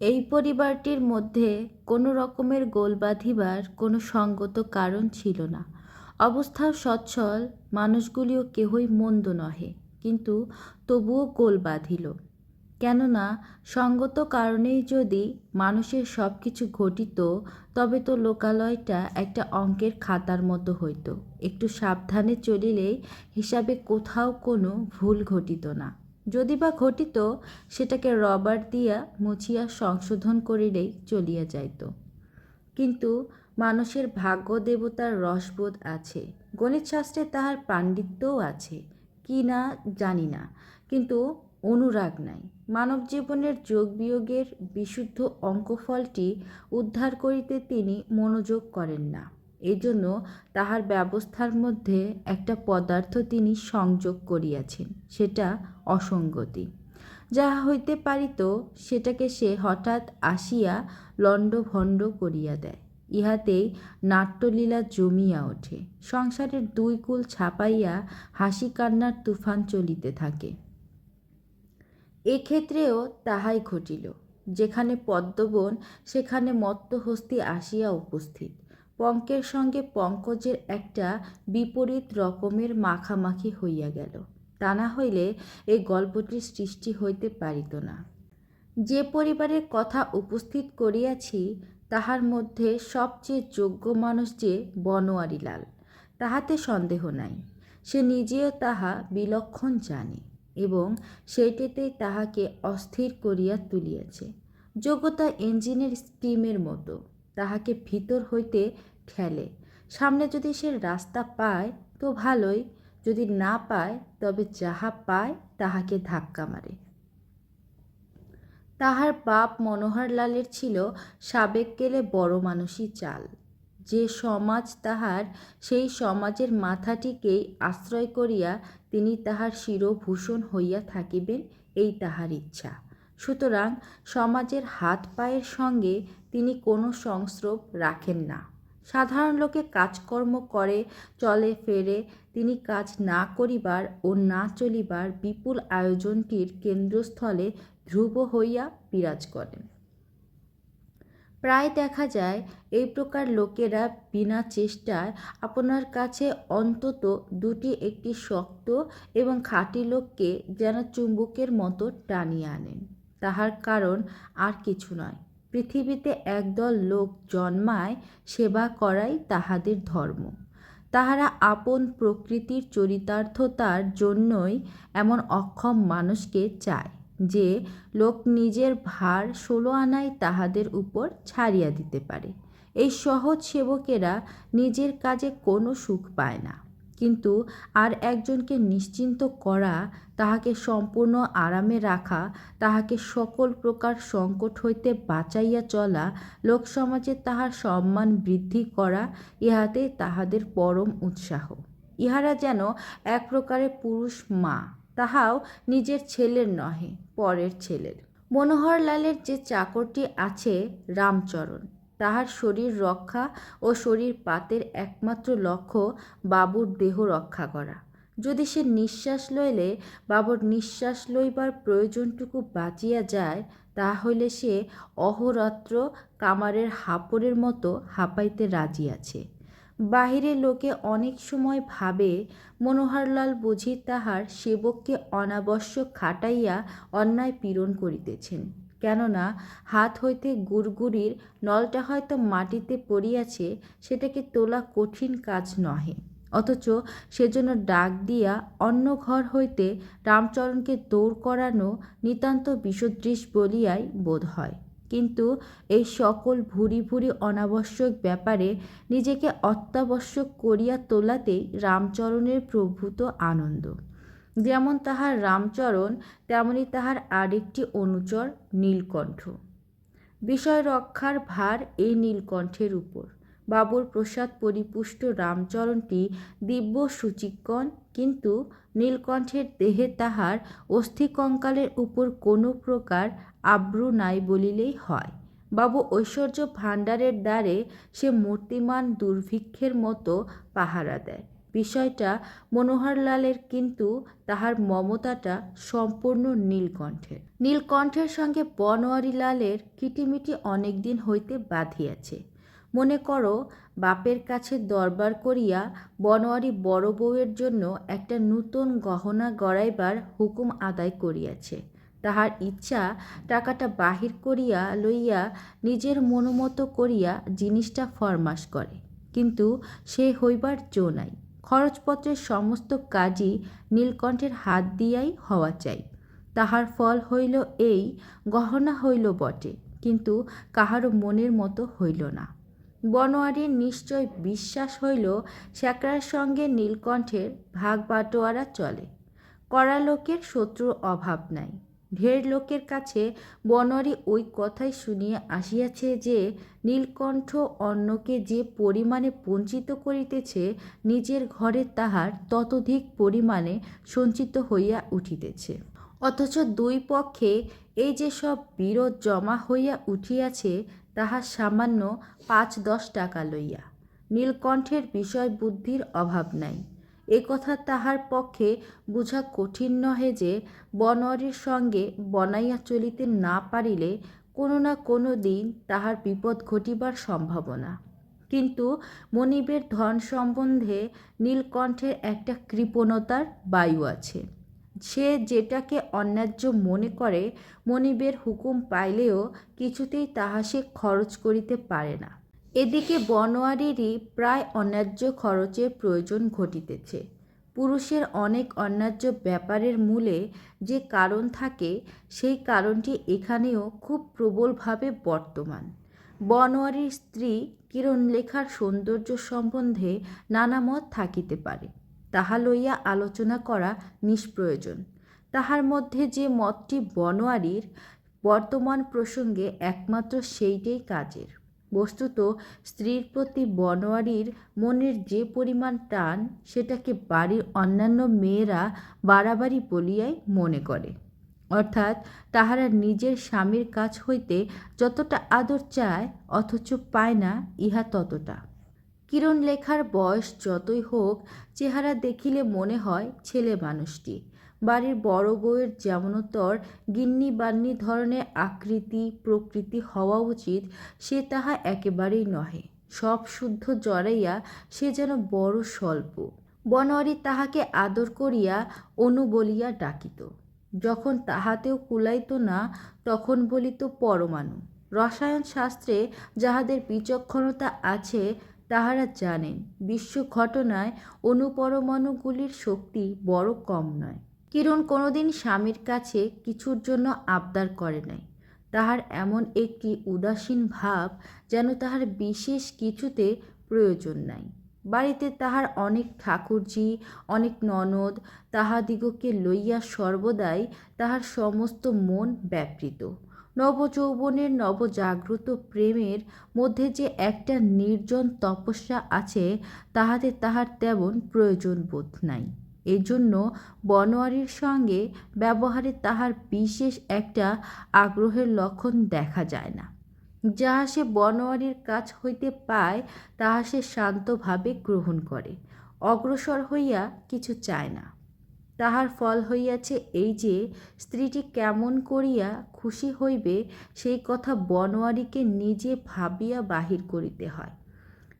এই পরিবারটির মধ্যে কোনো রকমের গোল বাঁধিবার কোনো সঙ্গত কারণ ছিল না। অবস্থাও সচ্ছল, মানুষগুলিও কেহই মন্দ নহে, কিন্তু তবুও গোল বাঁধিল। কেননা সঙ্গত কারণেই যদি মানুষের সব কিছু ঘটিত, তবে তো লোকালয়টা একটা অঙ্কের খাতার মতো হইত। একটু সাবধানে চলিলেই হিসাবে কোথাও কোনো ভুল ঘটিত না। যদি বা ঘটিত, সেটাকে রবার দিয়া মুছিয়া সংশোধন করিলেই চলিয়া যাইত। কিন্তু মানুষের ভাগ্য দেবতার রসবোধ আছে, গণিতশাস্ত্রে তাহার পাণ্ডিত্যও আছে, কি না জানি না, কিন্তু অনুরাগ নাই। মানব জীবনের যোগ বিয়োগের বিশুদ্ধ অঙ্কফলটি উদ্ধার করিতে তিনি মনোযোগ করেন না। এজন্য তাহার ব্যবস্থার মধ্যে একটা পদার্থ তিনি সংযোগ করিয়াছেন, সেটা অসঙ্গতি। যাহা হইতে পারিত সেটাকে সে হঠাৎ আসিয়া লণ্ডভণ্ড করিয়া দেয়। ইহাতেই নাট্যলীলা জমিয়া ওঠে। সংসারের দুই কূল ছাপাইয়া হাসি কান্নার তুফান চলিতে থাকে। এক্ষেত্রেও তাহাই ঘটিল। যেখানে পদ্মবন সেখানে মত্তহস্তি আসিয়া উপস্থিত। পঙ্কের সঙ্গে পঙ্কজের একটা বিপরীত রকমের মাখামাখি হইয়া গেল। তা না হইলে এই গল্পটির সৃষ্টি হইতে পারিত না। যে পরিবারের কথা উপস্থিত করিয়াছি, তাহার মধ্যে সবচেয়ে যোগ্য মানুষ যে বনোয়ারিলাল, তাহাতে সন্দেহ নাই। সে নিজেও তাহা বিলক্ষণ জানে এবং সেইটেতেই তাহাকে অস্থির করিয়া তুলিয়াছে। যোগ্যতা ইঞ্জিনের স্টিমের মতো, তাহাকে ভিতর হইতে ঠেলে। সামনে যদি সে রাস্তা পায় তো ভালোই, যদি না পায় তবে যাহা পায় তাহাকে ধাক্কা মারে। তাহার বাপ মনোহরলালের ছিল সাবেক গেলে বড় মানুষই চাল। যে সমাজ তাহার, সেই সমাজের মাথাটিকেই আশ্রয় করিয়া তিনি তাহার শিরভূষণ হইয়া থাকিবেন, এই তাহার ইচ্ছা। সুতরাং সমাজের হাত পায়ের সঙ্গে তিনি কোনো সংস্রব রাখেন না। সাধারণ লোকে কাজকর্ম করে, চলে ফেরে, তিনি কাজ না করিবার ও না চলিবার বিপুল আয়োজনটির কেন্দ্রস্থলে ধ্রুব হইয়া বিরাজ করেন। প্রায় দেখা যায় এই প্রকার লোকেরা বিনা চেষ্টায় আপনার কাছে অন্তত দুটি একটি শক্ত এবং খাঁটি লোককে যেন চুম্বকের মতো টানিয়া আনেন। তাহার কারণ আর কিছু নয়, পৃথিবীতে একদল লোক জন্মায়, সেবা করাই তাহাদের ধর্ম। তাহারা আপন প্রকৃতির চরিতার্থতার জন্যই এমন অক্ষম মানুষকে চায়, যে লোক নিজের ভার 16 আনায় তাহাদের উপর ছাড়িয়া দিতে পারে। এই সহজ সেবকেরা নিজের কাজে কোনো সুখ পায় না, কিন্তু আর একজনকে নিশ্চিন্ত করা, তাহাকে সম্পূর্ণ আরামে রাখা, তাহাকে সকল প্রকার সংকট হইতে বাঁচাইয়া চলা, লোকসমাজে তাহার সম্মান বৃদ্ধি করা, ইহাতেই তাহাদের পরম উৎসাহ। ইহারা যেন এক প্রকারের পুরুষ মা, তাহাও নিজের ছেলের নহে, পরের ছেলের। মনোহরলালের যে চাকরটি আছে রামচরণ, তাহার শরীর রক্ষা ও শরীর পাতের একমাত্র লক্ষ্য বাবুর দেহ রক্ষা করা। যদি সে নিঃশ্বাস লইলে বাবুর নিঃশ্বাস লইবার প্রয়োজনটুকু বাঁচিয়া যায়, তাহা হইলে সে অহোরাত্র কামারের হাঁপড়ের মতো হাঁপাইতে রাজি আছে। বাহিরে লোকে অনেক সময় ভাবে মনোহরলাল বুঝি তাহার সেবককে অনাবশ্যক খাটাইয়া অন্যায় পীড়ন করিতেছেন। কেননা হাত হইতে গুড়গুড়ির নলটা হয়তো মাটিতে পড়িয়াছে, সেটাকে তোলা কঠিন কাজ নহে, অথচ সেজন্য ডাক দিয়া অন্য ঘর হইতে রামচরণকে দৌড় করানো নিতান্ত বিষদৃশ বলিয়াই বোধ হয়। কিন্তু এই সকল ভুরি ভুরি অনাবশ্যক ব্যাপারে নিজেকে অত্যাবশ্যক করিয়া তোলাতেই রামচরণের প্রভূত আনন্দ। যেমন তাহার রামচরণ, তেমনি তাহার আরেকটি অনুচর নীলকণ্ঠ। বিষয় রক্ষার ভার এই নীলকণ্ঠের উপর। বাবুর প্রসাদ পরিপুষ্ট রামচরণটি দিব্য সুচিক্কণ, কিন্তু নীলকণ্ঠের দেহে তাহার অস্থিকঙ্কালের উপর কোনো প্রকার আব্রু নাই বলিলেই হয়। বাবু ঐশ্বর্য ভাণ্ডারের দ্বারে সে মূর্তিমান দুর্ভিক্ষের মতো পাহারা দেয়। বিষয়টা মনোহরলালের, কিন্তু তাহার মমতাটা সম্পূর্ণ নীলকণ্ঠের। নীলকণ্ঠের সঙ্গে বনোয়ারিলালের কিটিমিটি অনেক দিন হইতে বাঁধিয়াছে। মনে করো, বাপের কাছে দরবার করিয়া বনোয়ারি বড় বউয়ের জন্য একটা নূতন গহনা গড়াইবার হুকুম আদায় করিয়াছে। তাহার ইচ্ছা টাকাটা বাহির করিয়া লইয়া নিজের মনোমতো করিয়া জিনিসটা ফরমাস করে, কিন্তু সে হইবার জো নাই। খরচপত্রের সমস্ত কাজই নীলকণ্ঠের হাত দিয়াই হওয়া চাই। তাহার ফল হইল এই, গহনা হইল বটে, কিন্তু কাহারও মনের মতো হইল না। বনোয়ারির নিশ্চয় বিশ্বাস হইল স্যাকরার সঙ্গে নীলকণ্ঠের ভাগ বাটোয়ারা চলে। কড়া লোকের শত্রুর অভাব নাই। ঢের লোকের কাছে বনোয়ারি ওই কথাই শুনিয়া আসিয়াছে যে নীলকণ্ঠ অন্যকে যে পরিমাণে বঞ্চিত করিতেছে, নিজের ঘরে তাহার ততোধিক পরিমাণে সঞ্চিত হইয়া উঠিতেছে। অথচ দুই পক্ষে এই যে সব বিরোধ জমা হইয়া উঠিয়াছে, তাহা সামান্য ৫-১০ টাকা লইয়া। নীলকণ্ঠের বিষয় বুদ্ধির অভাব নাই। এ কথা তাহার পক্ষে বুঝা কঠিন নহে যে বনোয়ারির সঙ্গে বনাইয়া চলিতে না পারিলে কোনো না কোনো দিন তাহার বিপদ ঘটিবার সম্ভাবনা। কিন্তু মনিবের ধন সম্বন্ধে নীলকণ্ঠের একটা কৃপণতার বায়ু আছে। সে যেটাকে অন্যায্য মনে করে, মনিবের হুকুম পাইলেও কিছুতেই তাহা সে খরচ করিতে পারে না। এদিকে বনোয়ারিরই প্রায় অন্যায্য খরচের প্রয়োজন ঘটিতেছে। পুরুষের অনেক অন্যায্য ব্যাপারের মূলে যে কারণ থাকে, সেই কারণটি এখানেও খুব প্রবলভাবে বর্তমান। বনোয়ারির স্ত্রী কিরণলেখার সৌন্দর্য সম্বন্ধে নানা মত থাকিতে পারে, তাহা লইয়া আলোচনা করা নিষ্প্রয়োজন। তাহার মধ্যে যে মতটি বনোয়ারির, বর্তমান প্রসঙ্গে একমাত্র সেইটাই কাজের। বস্তুত স্ত্রীর প্রতি বনোয়ারির মনের যে পরিমাণ টান, সেটাকে বাড়ির অন্যান্য মেয়েরা বাড়াবাড়ি বলিয়াই মনে করে। অর্থাৎ তাহারা নিজের স্বামীর কাছ হইতে যতটা আদর চায়, অথচ পায় না ইহা ততটা। কিরণলেখার বয়স যতই হোক, চেহারা দেখিলে মনে হয় ছেলে মানুষটি। বাড়ির বড় বউয়ের যেমনতর গিন্নি বান্নি ধরনের আকৃতি প্রকৃতি হওয়া উচিত, সে তাহা একেবারেই নহে। সব শুদ্ধ জড়াইয়া সে যেন বড় স্বল্প। বনোয়ারি তাহাকে আদর করিয়া অনু বলিয়া ডাকিত। যখন তাহাতেও কুলাইত না, তখন বলিত পরমাণু। রসায়ন শাস্ত্রে যাহাদের বিচক্ষণতা আছে, তাহারা জানেন বিশ্ব ঘটনায় অণুপরমাণুগুলির শক্তি বড় কম নয়। কিরণ কোনোদিন স্বামীর কাছে কিছুর জন্য আবদার করে নাই। তাহার এমন একটি উদাসীন ভাব, যেন তাহার বিশেষ কিছুতে প্রয়োজন নাই। বাড়িতে তাহার অনেক ঠাকুরঝি, অনেক ননদ, তাহাদিগকে লইয়া সর্বদাই তাহার সমস্ত মন ব্যাপৃত। নবযৌবনের নবজাগ্রত প্রেমের মধ্যে যে একটা নির্জন তপস্যা আছে, তাহাতে তাহার তেমন প্রয়োজন বোধ নাই। এজন্য বনোয়ারির সঙ্গে ব্যবহারে তাহার বিশেষ একটা আগ্রহের লক্ষণ দেখা যায় না। যাহা সে বনোয়ারির কাছ হইতে পায়, তাহা সে শান্তভাবে গ্রহণ করে, অগ্রসর হইয়া কিছু চায় না। তাহার ফল হইয়াছে এই যে, স্ত্রীটি কেমন করিয়া খুশি হইবে, সেই কথা বনোয়ারিকে নিজে ভাবিয়া বাহির করিতে হয়।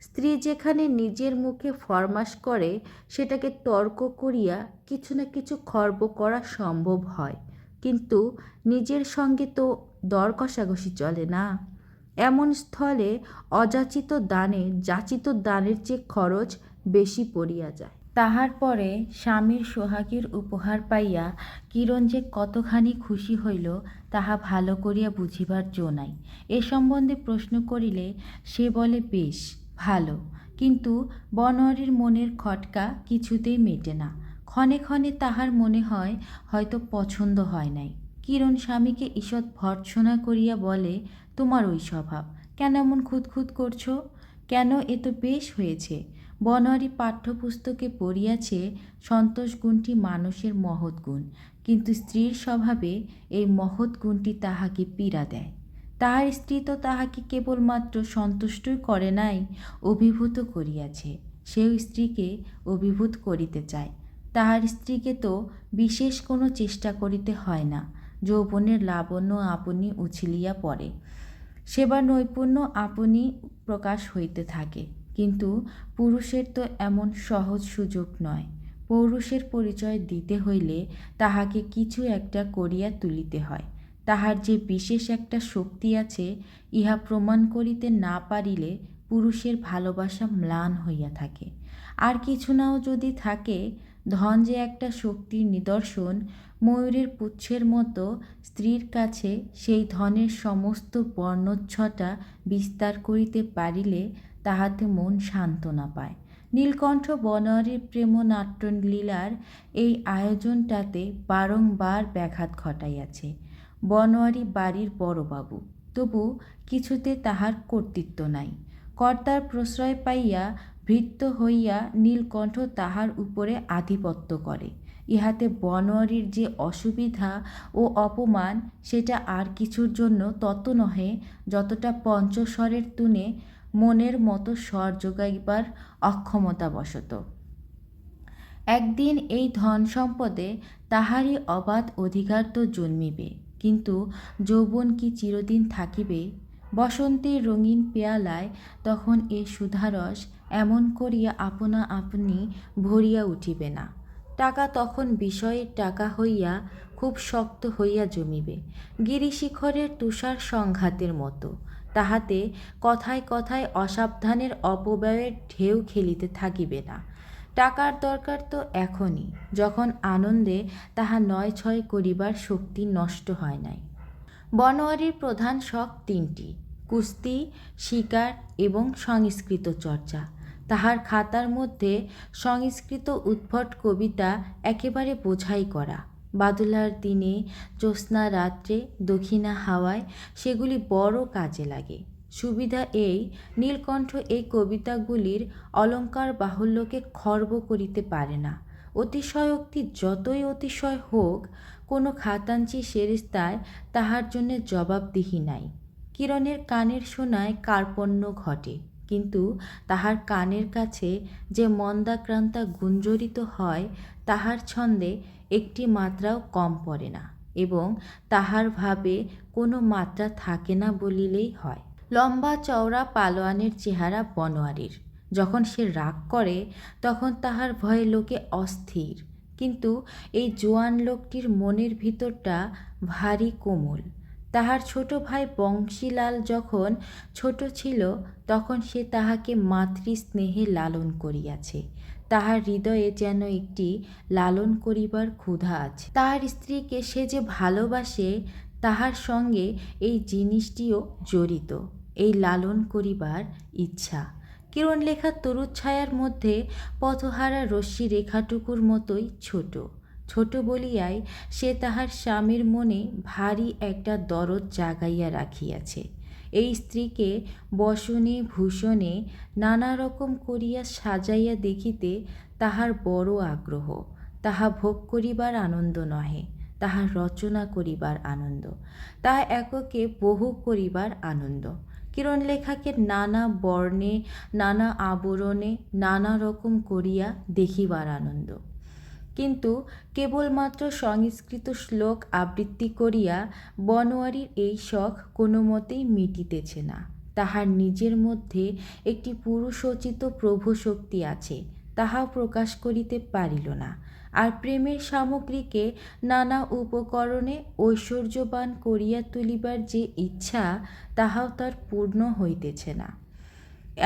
স্ত্রী যেখানে নিজের মুখে ফরমাস করে, সেটাকে তর্ক করিয়া কিছু না কিছু খর্ব করা সম্ভব হয়, কিন্তু নিজের সঙ্গে তো দর কষাকষি চলে না। এমন স্থলে অযাচিত দানে যাচিত দানের চেয়ে খরচ বেশি পড়িয়া যায়। তাহার পরে স্বামীর সোহাগের উপহার পাইয়া কিরণ যে কতখানি খুশি হইল, তাহা ভালো করিয়া বুঝিবার জো নাই। এ সম্বন্ধে প্রশ্ন করিলে সে বলে বেশ ভালো, কিন্তু বনোয়ারির মনের খটকা কিছুতেই মেটে না। ক্ষণে ক্ষণে তাহার মনে হয় হয়তো পছন্দ হয় নাই। কিরণ স্বামীকে ঈষৎ ভর্ৎসনা করিয়া বলে, তোমার ওই স্বভাব, কেন এমন খুঁতখুত করছো? কেন, এ তো বেশ হয়েছে। বনোয়ারি পাঠ্যপুস্তকে পড়িয়াছে সন্তোষ গুণটি মানুষের মহৎ গুণ, কিন্তু স্ত্রীর স্বভাবে এই মহৎ গুণটি তাহাকে পীড়া দেয়। তাহার স্ত্রী তো তাহাকে কেবলমাত্র সন্তুষ্টই করে নাই, অভিভূত করিয়াছে। সেও স্ত্রীকে অভিভূত করিতে চায়। তাহার স্ত্রীকে তো বিশেষ কোনো চেষ্টা করিতে হয় না, যৌবনের লাবণ্য আপনি উছিলিয়া পড়ে, সেবা নৈপুণ্য আপনি প্রকাশ হইতে থাকে। কিন্তু পুরুষের তো এমন সহজ সুযোগ নয়। পৌরুষের পরিচয় দিতে হইলে তাহাকে কিছু একটা করিয়া তুলিতে হয়। তাহার যে বিশেষ একটা শক্তি আছে, ইহা প্রমাণ করিতে না পারিলে পুরুষের ভালোবাসা ম্লান হইয়া থাকে। আর কিছু নাও যদি থাকে, ধন যে একটা শক্তির নিদর্শন, ময়ূরের পুচ্ছের মতো স্ত্রীর কাছে সেই ধনের সমস্ত বর্ণচ্ছটা বিস্তার করিতে পারিলে তাহাতে মন সান্ত্বনা পায়। নীলকণ্ঠ বনোয়ারির প্রেমনাট্যলীলার এই আয়োজনটাতে বারংবার ব্যাঘাত ঘটাইয়াছে। বনোয়ারি বাড়ির বড়বাবু, তবু কিছুতে তাহার কর্তৃত্ব নাই। কর্তার প্রশ্রয় পাইয়া ভৃত্য হইয়া নীলকণ্ঠ তাহার উপরে আধিপত্য করে। ইহাতে বনোয়ারির যে অসুবিধা ও অপমান, সেটা আর কিছুর জন্য তত নহে যতটা পঞ্চস্বরের তুনে মনের মতো স্বর যোগাইবার অক্ষমতাবশত। একদিন এই ধন সম্পদে তাহারই অবাধ অধিকার তো জন্মিবে, কিন্তু যৌবন কি চিরদিন থাকিবে? বসন্তের রঙিন পেয়ালায় তখন এ সুধারস এমন করিয়া আপনা আপনি ভরিয়া উঠিবে না। টাকা তখন বিষয়ের টাকা হইয়া খুব শক্ত হইয়া জমিবে, গিরিশিখরের তুষার সংঘাতের মতো। তাহাতে কথায় কথায় অসাবধানের অপব্যয়ের ঢেউ খেলিতে থাকিবে না। টাকার দরকার তো এখনই, যখন আনন্দে তাহা নয় ছয় করিবার শক্তি নষ্ট হয় নাই। বনোয়ারির প্রধান শখ তিনটি: কুস্তি, শিকার এবং সংস্কৃত চর্চা। তাহার খাতার মধ্যে সংস্কৃত উদ্ভট কবিতা একেবারে বোঝাই করা। বাদলার দিনে, জ্যোৎস্না রাত্রে, দক্ষিণা হাওয়ায় সেগুলি বড় কাজে লাগে। সুবিধা এই, নীলকণ্ঠ এই কবিতাগুলির অলঙ্কার বাহুল্যকে খর্ব করিতে পারে না। অতিশয়োক্তি যতই অতিশয় হোক, কোনো খাতাঞ্চি সেরেস্তায় তাহার জন্যে জবাবদিহি নাই। কিরণের কানের শোনায় কার্পণ্য ঘটে, কিন্তু তাহার কানের কাছে যে মন্দাক্রান্তা গুঞ্জরিত হয়, তাহার ছন্দে একটি মাত্রাও কম পড়ে না, এবং তাহার ভাবে কোনো মাত্রা থাকে না বলিলেই হয়। লম্বা চওড়া পালোয়ানের চেহারা বনোয়ারির। যখন সে রাগ করে, তখন তাহার ভয়ে লোকে অস্থির, কিন্তু এই জোয়ান লোকটির মনের ভিতরটা ভারী কোমল। তাহার ছোট ভাই বংশীলাল যখন ছোট ছিল, তখন সে তাহাকে মাতৃস্নেহে লালন করিয়াছে। তাহার হৃদয়ে যেন একটি লালন করিবার ক্ষুধা আছে। তাহার স্ত্রীকে সে যে ভালোবাসে, তাহার সঙ্গে এই জিনিসটিও জড়িত, এই লালন করিবার ইচ্ছা। কিরণলেখা তরুচ্ছায়ার মধ্যে পথহারা রশ্মি রেখাটুকুর মতোই ছোট। ছোট বলিয়াই সে তাহার স্বামীর মনে ভারী একটা দরদ জাগাইয়া রাখিয়াছে। এই স্ত্রীকে বসনে ভূষণে নানা রকম করিয়া সাজাইয়া দেখিতে তাহার বড় আগ্রহ। তাহা ভোগ করিবার আনন্দ নহে, তাহা রচনা করিবার আনন্দ, তাহা এককে বহু করিবার আনন্দ। কিরণলেখাকে নানা বর্ণে, নানা আবরণে, নানা রকম করিয়া দেখিবার আনন্দ। কিন্তু কেবলমাত্র সংস্কৃত শ্লোক আবৃত্তি করিয়া বনোয়ারির এই শখ কোনো মতেই মিটিতেছে না। তাহার নিজের মধ্যে একটি পুরুষোচিত প্রভুশক্তি আছে, তাহাও প্রকাশ করিতে পারিল না। আর প্রেমের সামগ্রীকে নানা উপকরণে ঐশ্বর্যবান করিয়া তুলিবার যে ইচ্ছা, তাহাও তার পূর্ণ হইতেছে না।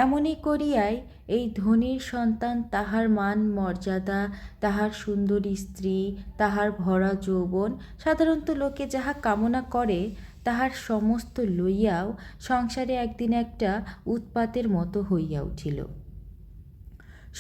এমনি করিয়াই এই ধনীর সন্তান তাহার মান মর্যাদা, তাহার সুন্দরী স্ত্রী, তাহার ভরা যৌবন, সাধারণত লোকে যাহা কামনা করে, তাহার সমস্ত লইয়াও সংসারে একদিন একটা উৎপাতের মতো হইয়া উঠিল।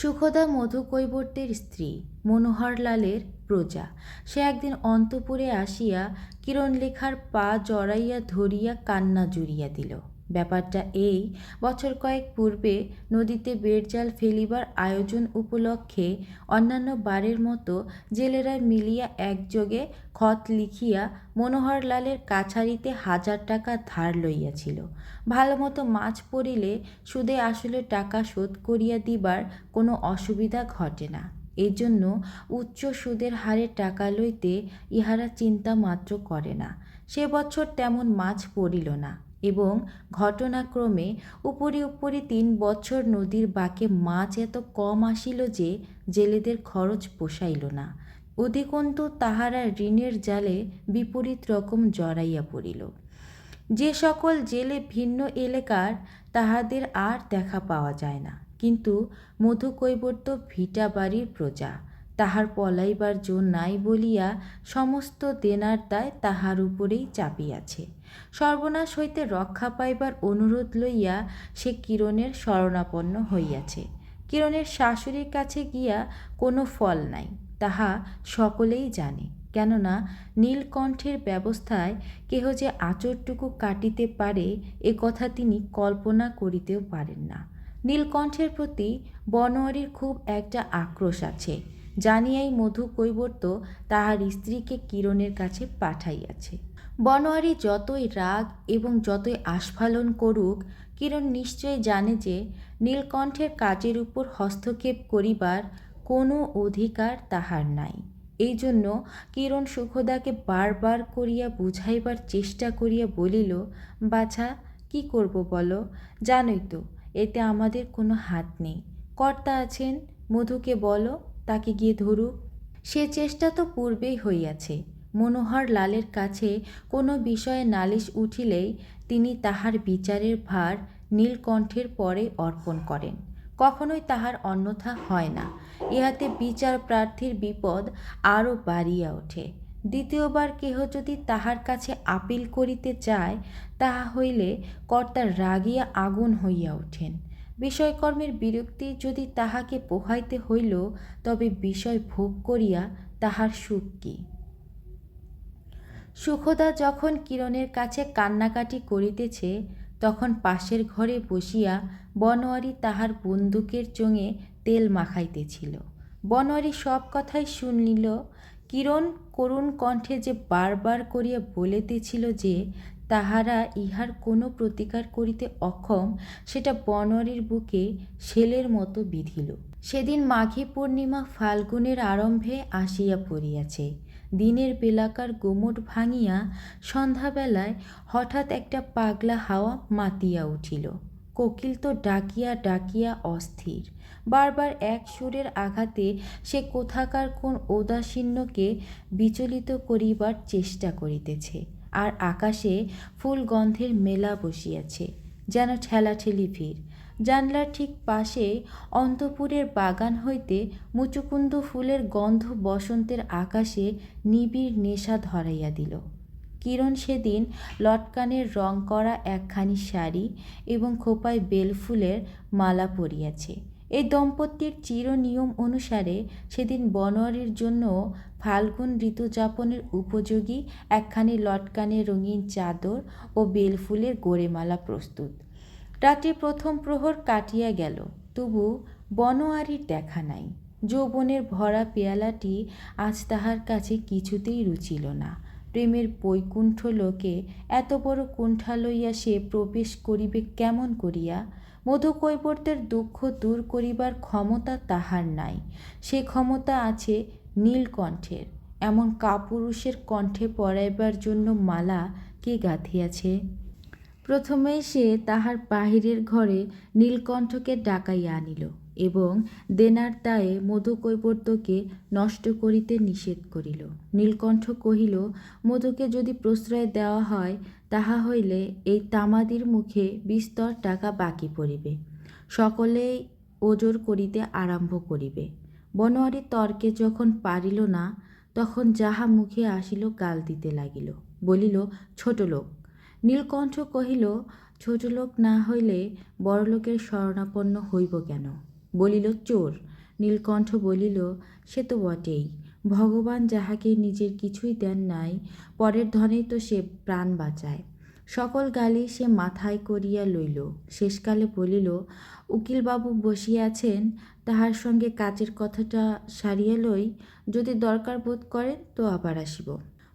সুখদা মধুকৈবর্তের স্ত্রী, মনোহরলালের প্রজা, সে একদিন অন্তঃপুরে আসিয়া কিরণলেখার পা জড়াইয়া ধরিয়া কান্না জুড়িয়া দিল। ব্যাপারটা এই, বছর কয়েক পূর্বে নদীতে বেড়জাল ফেলিবার আয়োজন উপলক্ষে অন্যান্য বারের মতো জেলেরা মিলিয়া একযোগে খত লিখিয়া মনোহরলালের কাছারিতে 1000 টাকা ধার লইয়াছিল। ভালোমতো মাছ পড়িলে সুদে আসলে টাকা শোধ করিয়া দিবার কোনো অসুবিধা ঘটে না। এই জন্য উচ্চ সুদের হারে টাকা লইতে ইহারা চিন্তা মাত্র করে না। সে বছর তেমন মাছ পড়িল না এবং ঘটনাক্রমে উপরি উপরি 3 বছর নদীর বাঁকে মাছ এত কম আসিল যে জেলেদের খরচ পোষাইল না। অধিকন্তু তাহারা ঋণের জালে বিপরীত রকম জড়াইয়া পড়িল। যে সকল জেলে ভিন্ন এলাকার, তাহাদের আর দেখা পাওয়া যায় না, কিন্তু মধুকৈবর্ত ভিটা বাড়ির প্রজা, তাহার পলাইবার জো নাই বলিয়া সমস্ত দেনার দায় তাহার উপরেই চাপিয়াছে। সর্বনাশ হইতে রক্ষা পাইবার অনুরোধ লইয়া সে কিরণের শরণাপন্ন হইয়াছে। কিরণের শাশুড়ির কাছে গিয়া কোনো ফল নাই, তাহা সকলেই জানে। কেননা নীলকণ্ঠের ব্যবস্থায় কেহ যে আঁচড়টুকু কাটিতে পারে এ কথা তিনি কল্পনা করিতেও পারেন না। নীলকণ্ঠের প্রতি বনোয়ারির খুব একটা আক্রোশ আছে, জানিয়াই মধুকৈবর্ত তাহার স্ত্রীকে কিরণের কাছে পাঠাইয়াছে। বনোয়ারি যতই রাগ এবং যতই আস্ফালন করুক, কিরণ নিশ্চয় জানে যে নীলকণ্ঠের কাজের উপর হস্তক্ষেপ করিবার কোনো অধিকার তাহার নাই। এই জন্য কিরণ সুখদাকে বারবার করিয়া বুঝাইবার চেষ্টা করিয়া বলিল, বাছা, কি করব বলো? জানোই তো এতে আমাদের কোনো হাত নেই। কর্তা আছেন, মধুকে বলো তাকে গিয়ে ধরুক। সে চেষ্টা তো পূর্বেই হইয়াছে। মনোহর লালের কাছে কোনো বিষয়ে নালিশ উঠিলেই তিনি তাহার বিচারের ভার নীলকণ্ঠের পরে অর্পণ করেন। কখনোই তাহার অন্যথা হয় না। ইহাতে বিচার প্রার্থীর বিপদ আরও বাড়িয়া ওঠে। দ্বিতীয়বার কেহ যদি তাহার কাছে আপিল করিতে চায়, তাহা হইলে কর্তা রাগিয়া আগুন হইয়া ওঠেন। বিষয়কর্মের বিরক্তি যদি তাহাকে পোহাইতে হইল, তবে বিষয় ভোগ করিয়া তাহার সুখ কী? সুখদা যখন কিরণের কাছে কান্নাকাটি করিতেছে, তখন পাশের ঘরে বসিয়া বনোয়ারি তাহার বন্দুকের চোঙে তেল মাখাইতেছিল। বনোয়ারি সব কথাই শুনিল। কিরণ করুণ কণ্ঠে যে বারবার করিয়া বলিতেছিল যে তাহারা ইহার কোনো প্রতিকার করিতে অক্ষম, সেটা বনোয়ারির বুকে শেলের মতো বিঁধিল। সেদিন মাঘী পূর্ণিমা ফাল্গুনের আরম্ভে আসিয়া পড়িয়াছে। দিনের বেলাকার গুমট ভাঙিয়া সন্ধ্যাবেলায় হঠাৎ একটা পাগলা হাওয়া মাতিয়া উঠিল। কোকিল তো ডাকিয়া ডাকিয়া অস্থির। বারবার এক সুরের আঘাতে সে কোথাকার কোন ঔদাসীন্যকে বিচলিত করিবার চেষ্টা করিতেছে। আর আকাশে ফুলগন্ধের মেলা বসিয়াছে, যেন ঠেলাঠেলি ভিড়। জানলার ঠিক পাশে অন্তঃপুরের বাগান হইতে মুচুকুন্দ ফুলের গন্ধ বসন্তের আকাশে নিবিড় নেশা ধরাইয়া দিল। কিরণ সেদিন লটকানের রং করা একখানি শাড়ি এবং খোঁপায় বেলফুলের মালা পরিয়াছে। এই দম্পতির চিরনিয়ম অনুসারে সেদিন বনোয়ারির জন্য ফাল্গুন ঋতুযাপনের উপযোগী একখানি লটকানের রঙিন চাদর ও বেলফুলের গোড়েমালা প্রস্তুত। রাত্রি প্রথম প্রহর কাটিয়া গেল, তবু বনোয়ারির দেখা নাই। যৌবনের ভরা পেয়ালাটি আজ তাহার কাছে কিছুতেই রুচিল না। প্রেমের বৈকুণ্ঠ লোকে এত বড় কুণ্ঠা লইয়া সে প্রবেশ করিবে কেমন করিয়া? মধুকৈবর্তের দুঃখ দূর করিবার ক্ষমতা তাহার নাই। সে ক্ষমতা আছে নীলকণ্ঠের। এমন কাপুরুষের কণ্ঠে পরাইবার জন্য মালা কে গাঁথিয়াছে? প্রথমেই সে তাহার বাহিরের ঘরে নীলকণ্ঠকে ডাকাইয়া আনিল এবং দেনার দায়ে মধুকৈবর্তকে নষ্ট করিতে নিষেধ করিল। নীলকণ্ঠ কহিল, মধুকে যদি প্রশ্রয় দেওয়া হয়, তাহা হইলে এই তামাদির মুখে বিস্তর টাকা বাকি পড়িবে। সকলেই ওজর করিতে আরম্ভ করিবে। বনোয়ারি তর্কে যখন পারিল না, তখন যাহা মুখে আসিল গাল দিতে লাগিল। বলিল, ছোট লোক। নীলকণ্ঠ কহিল, ছোটলোক না হইলে বড়লোকের শরণাপন্ন হইব কেন? বলিল, চোর। নীলকণ্ঠ বলিল, সে তো বটেই। ভগবান যাহাকে নিজের কিছুই দেন নাই, পরের ধনেই তো সে প্রাণ বাঁচায়। সকল গালি সে মাথায় করিয়া লইল। শেষকালে বলিল, উকিলবাবু বসিয়া আছেন, তাহার সঙ্গে কাজের কথাটা সারিয়া লই, যদি দরকার বোধ করেন তো আবার আসিব।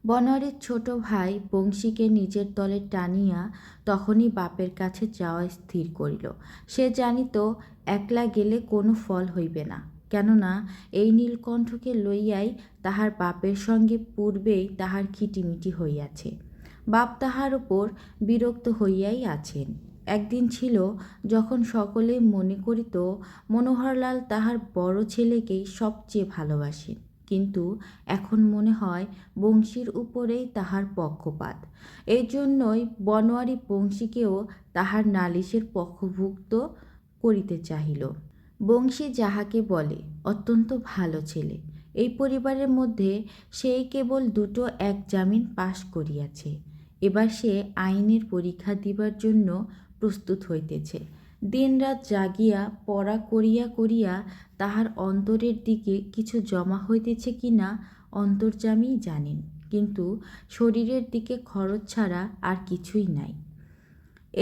বনোয়ারির ছোট ভাই বংশীকে নিজের দলে টানিয়া তখনই বাপের কাছে যাওয়া স্থির করিল। সে জানিত একলা গেলে কোনো ফল হইবে না, কেননা এই নীলকণ্ঠকে লইয়াই তাহার বাপের সঙ্গে পূর্বেই তাহার খিটিমিটি হইয়াছে। বাপ তাহার উপর বিরক্ত হইয়াই আছেন। একদিন ছিল যখন সকলেই মনে করিত মনোহরলাল তাহার বড় ছেলেকেই সবচেয়ে ভালোবাসেন, কিন্তু এখন মনে হয় বংশীর উপরেই তাহার পক্ষপাত। এই জন্যই বনোয়ারি বংশীকেও তাহার নালিশের পক্ষভুক্ত করিতে চাহিল। বংশী যাহাকে বলে অত্যন্ত ভালো ছেলে। এই পরিবারের মধ্যে সেই কেবল দুটো এক জামিন পাশ করিয়াছে। এবার সে আইনের পরীক্ষা দিবার জন্য প্রস্তুত হইতেছে। দিনরাত জাগিয়া পড়া করিয়া করিয়া তাহার অন্তরের দিকে কিছু জমা হইতেছে কিনা অন্তর্যামীই জানেন, কিন্তু শরীরের দিকে খরচ ছাড়া আর কিছুই নাই।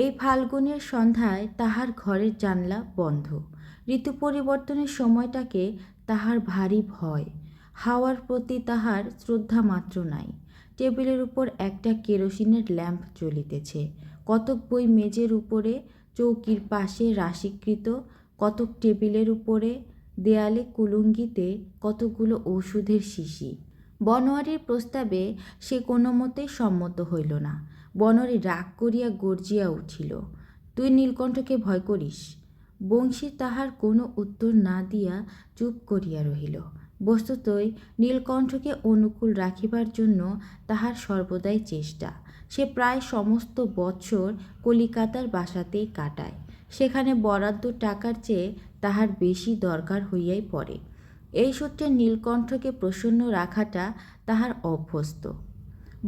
এই ফাল্গুনের সন্ধ্যায় তাহার ঘরের জানলা বন্ধ। ঋতু পরিবর্তনের সময়টাকে তাহার ভারী ভয়। হাওয়ার প্রতি তাহার শ্রদ্ধা মাত্র নাই। টেবিলের উপর একটা কেরোসিনের ল্যাম্প জ্বলিতেছে। কতক বই মেজের উপরে, চৌকির পাশে রাশিকৃত, কতক টেবিলের উপরে, দেয়ালে কুলুঙ্গিতে কতকগুলো ওষুধের শিশি। বনোয়ারির প্রস্তাবে সে কোনো মতেই সম্মত হইল না। বনোয়ারি রাগ করিয়া গর্জিয়া উঠিল, তুই নীলকণ্ঠকে ভয় করিস? বংশী তাহার কোনো উত্তর না দিয়া চুপ করিয়া রহিল। বস্তুতই নীলকণ্ঠকে অনুকূল রাখিবার জন্য তাহার সর্বদাই চেষ্টা। সে প্রায় সমস্ত বৎসর কলিকাতার বাসাতেই কাটায়। সেখানে বরাদ্দ টাকার চেয়ে তাহার বেশি দরকার হইয়াই পড়ে। এই সূত্রে নীলকণ্ঠকে প্রসন্ন রাখাটা তাহার অভ্যস্ত।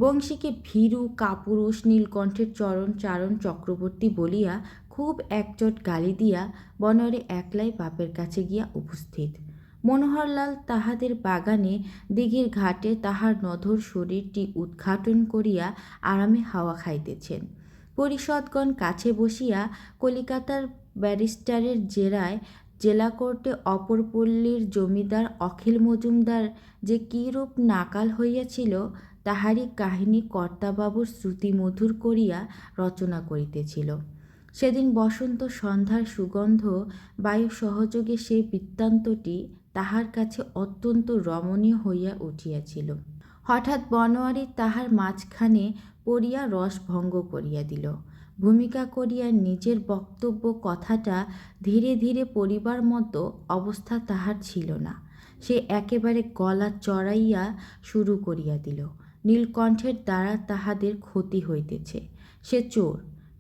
বংশীকে ভীরু, কাপুরুষ, নীলকণ্ঠের চরণ চারণ চক্রবর্তী বলিয়া খুব একচট গালি দিয়া বনোয়ারি একলাই বাপের কাছে গিয়া উপস্থিত। মনোহরলাল তাহাদের বাগানে দিঘির ঘাটে তাহার নধর শরীরটি উদ্ঘাটন করিয়া আরামে হাওয়া খাইতেছেন। পরিষদগণ কাছে বসিয়া কলিকাতার ব্যারিস্টারের জেরায় জেলা কোর্টে অপর পল্লীর জমিদার অখিল মজুমদার যে কিরূপ নাকাল হইয়াছিল তাহারই কাহিনী কর্তাবাবুর শ্রুতিমধুর করিয়া রচনা করিতেছিল। সেদিন বসন্ত সন্ধ্যার সুগন্ধ বায়ু সহযোগে সেই বৃত্তান্তটি তাহার কাছে অত্যন্ত রমণীয় হইয়া উঠিয়াছিল। হঠাৎ বনোয়ারি তাহার মাঝখানে পড়িয়া রস ভঙ্গ করিয়া দিল। ভূমিকা করিয়া নিজের বক্তব্য কথাটা ধীরে ধীরে পড়িবার মতো অবস্থা তাহার ছিল না। সে একেবারে গলা চড়াইয়া শুরু করিয়া দিল, নীলকণ্ঠের দ্বারা তাহাদের ক্ষতি হইতেছে। সে চোর,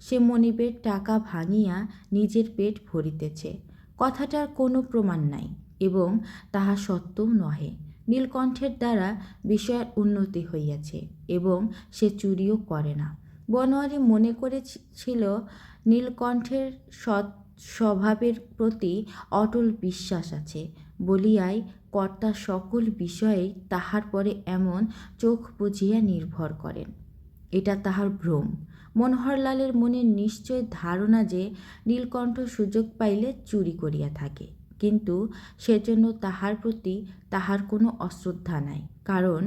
সে মনিবের টাকা ভাঙিয়া নিজের পেট ভরিতেছে। কথাটার কোনো প্রমাণ নাই এবং তাহা সত্যও নহে। নীলকণ্ঠের দ্বারা বিষয়ের উন্নতি হইয়াছে এবং সে চুরিও করে না। বনোয়ারি মনে করেছিল নীলকণ্ঠের সৎ স্বভাবের প্রতি অটল বিশ্বাস আছে বলিয়াই কর্তা সকল বিষয়েই তাহার পরে এমন চোখ বুজিয়া নির্ভর করেন। এটা তাহার ভ্রম। মনোহরলালের মনে নিশ্চয় ধারণা যে নীলকণ্ঠ সুযোগ পাইলে চুরি করিয়া থাকে, কিন্তু সেজন্য তাহার প্রতি তাহার কোনো অশ্রদ্ধা নাই, কারণ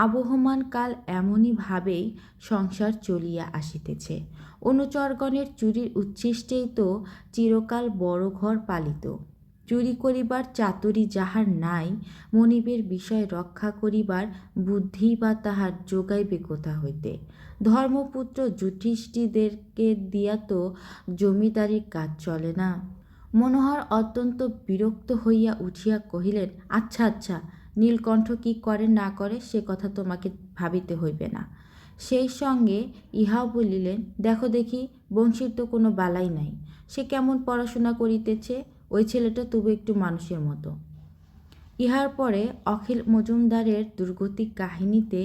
আবহমান কাল এমনই ভাবেই সংসার চলিয়া আসিতেছে। অনুচরগণের চুরির উচ্ছিষ্টেই তো চিরকাল বড় ঘর পালিত। চুরি করিবার চাতুরী যাহার নাই, মনিবের বিষয় রক্ষা করিবার বুদ্ধি বা তাহার যোগাইবে কোথা হইতে? ধর্মপুত্র যুধিষ্ঠিরদেরকে দিয়া তো জমিদারির কাজ চলে না। মনোহর অত্যন্ত বিরক্ত হইয়া উঠিয়া কহিলেন, আচ্ছা আচ্ছা, নীলকণ্ঠ কি করে না করে সে কথা তোমাকে ভাবিতে হইবে না। সেই সঙ্গে ইহাও বলিলেন, দেখো দেখি, বংশীর তো কোনো বালাই নাই। সে কেমন পড়াশোনা করিতেছে, ওই ছেলেটা তবু একটু মানুষের মতো। ইহার পরে অখিল মজুমদারের দুর্গতিক কাহিনীতে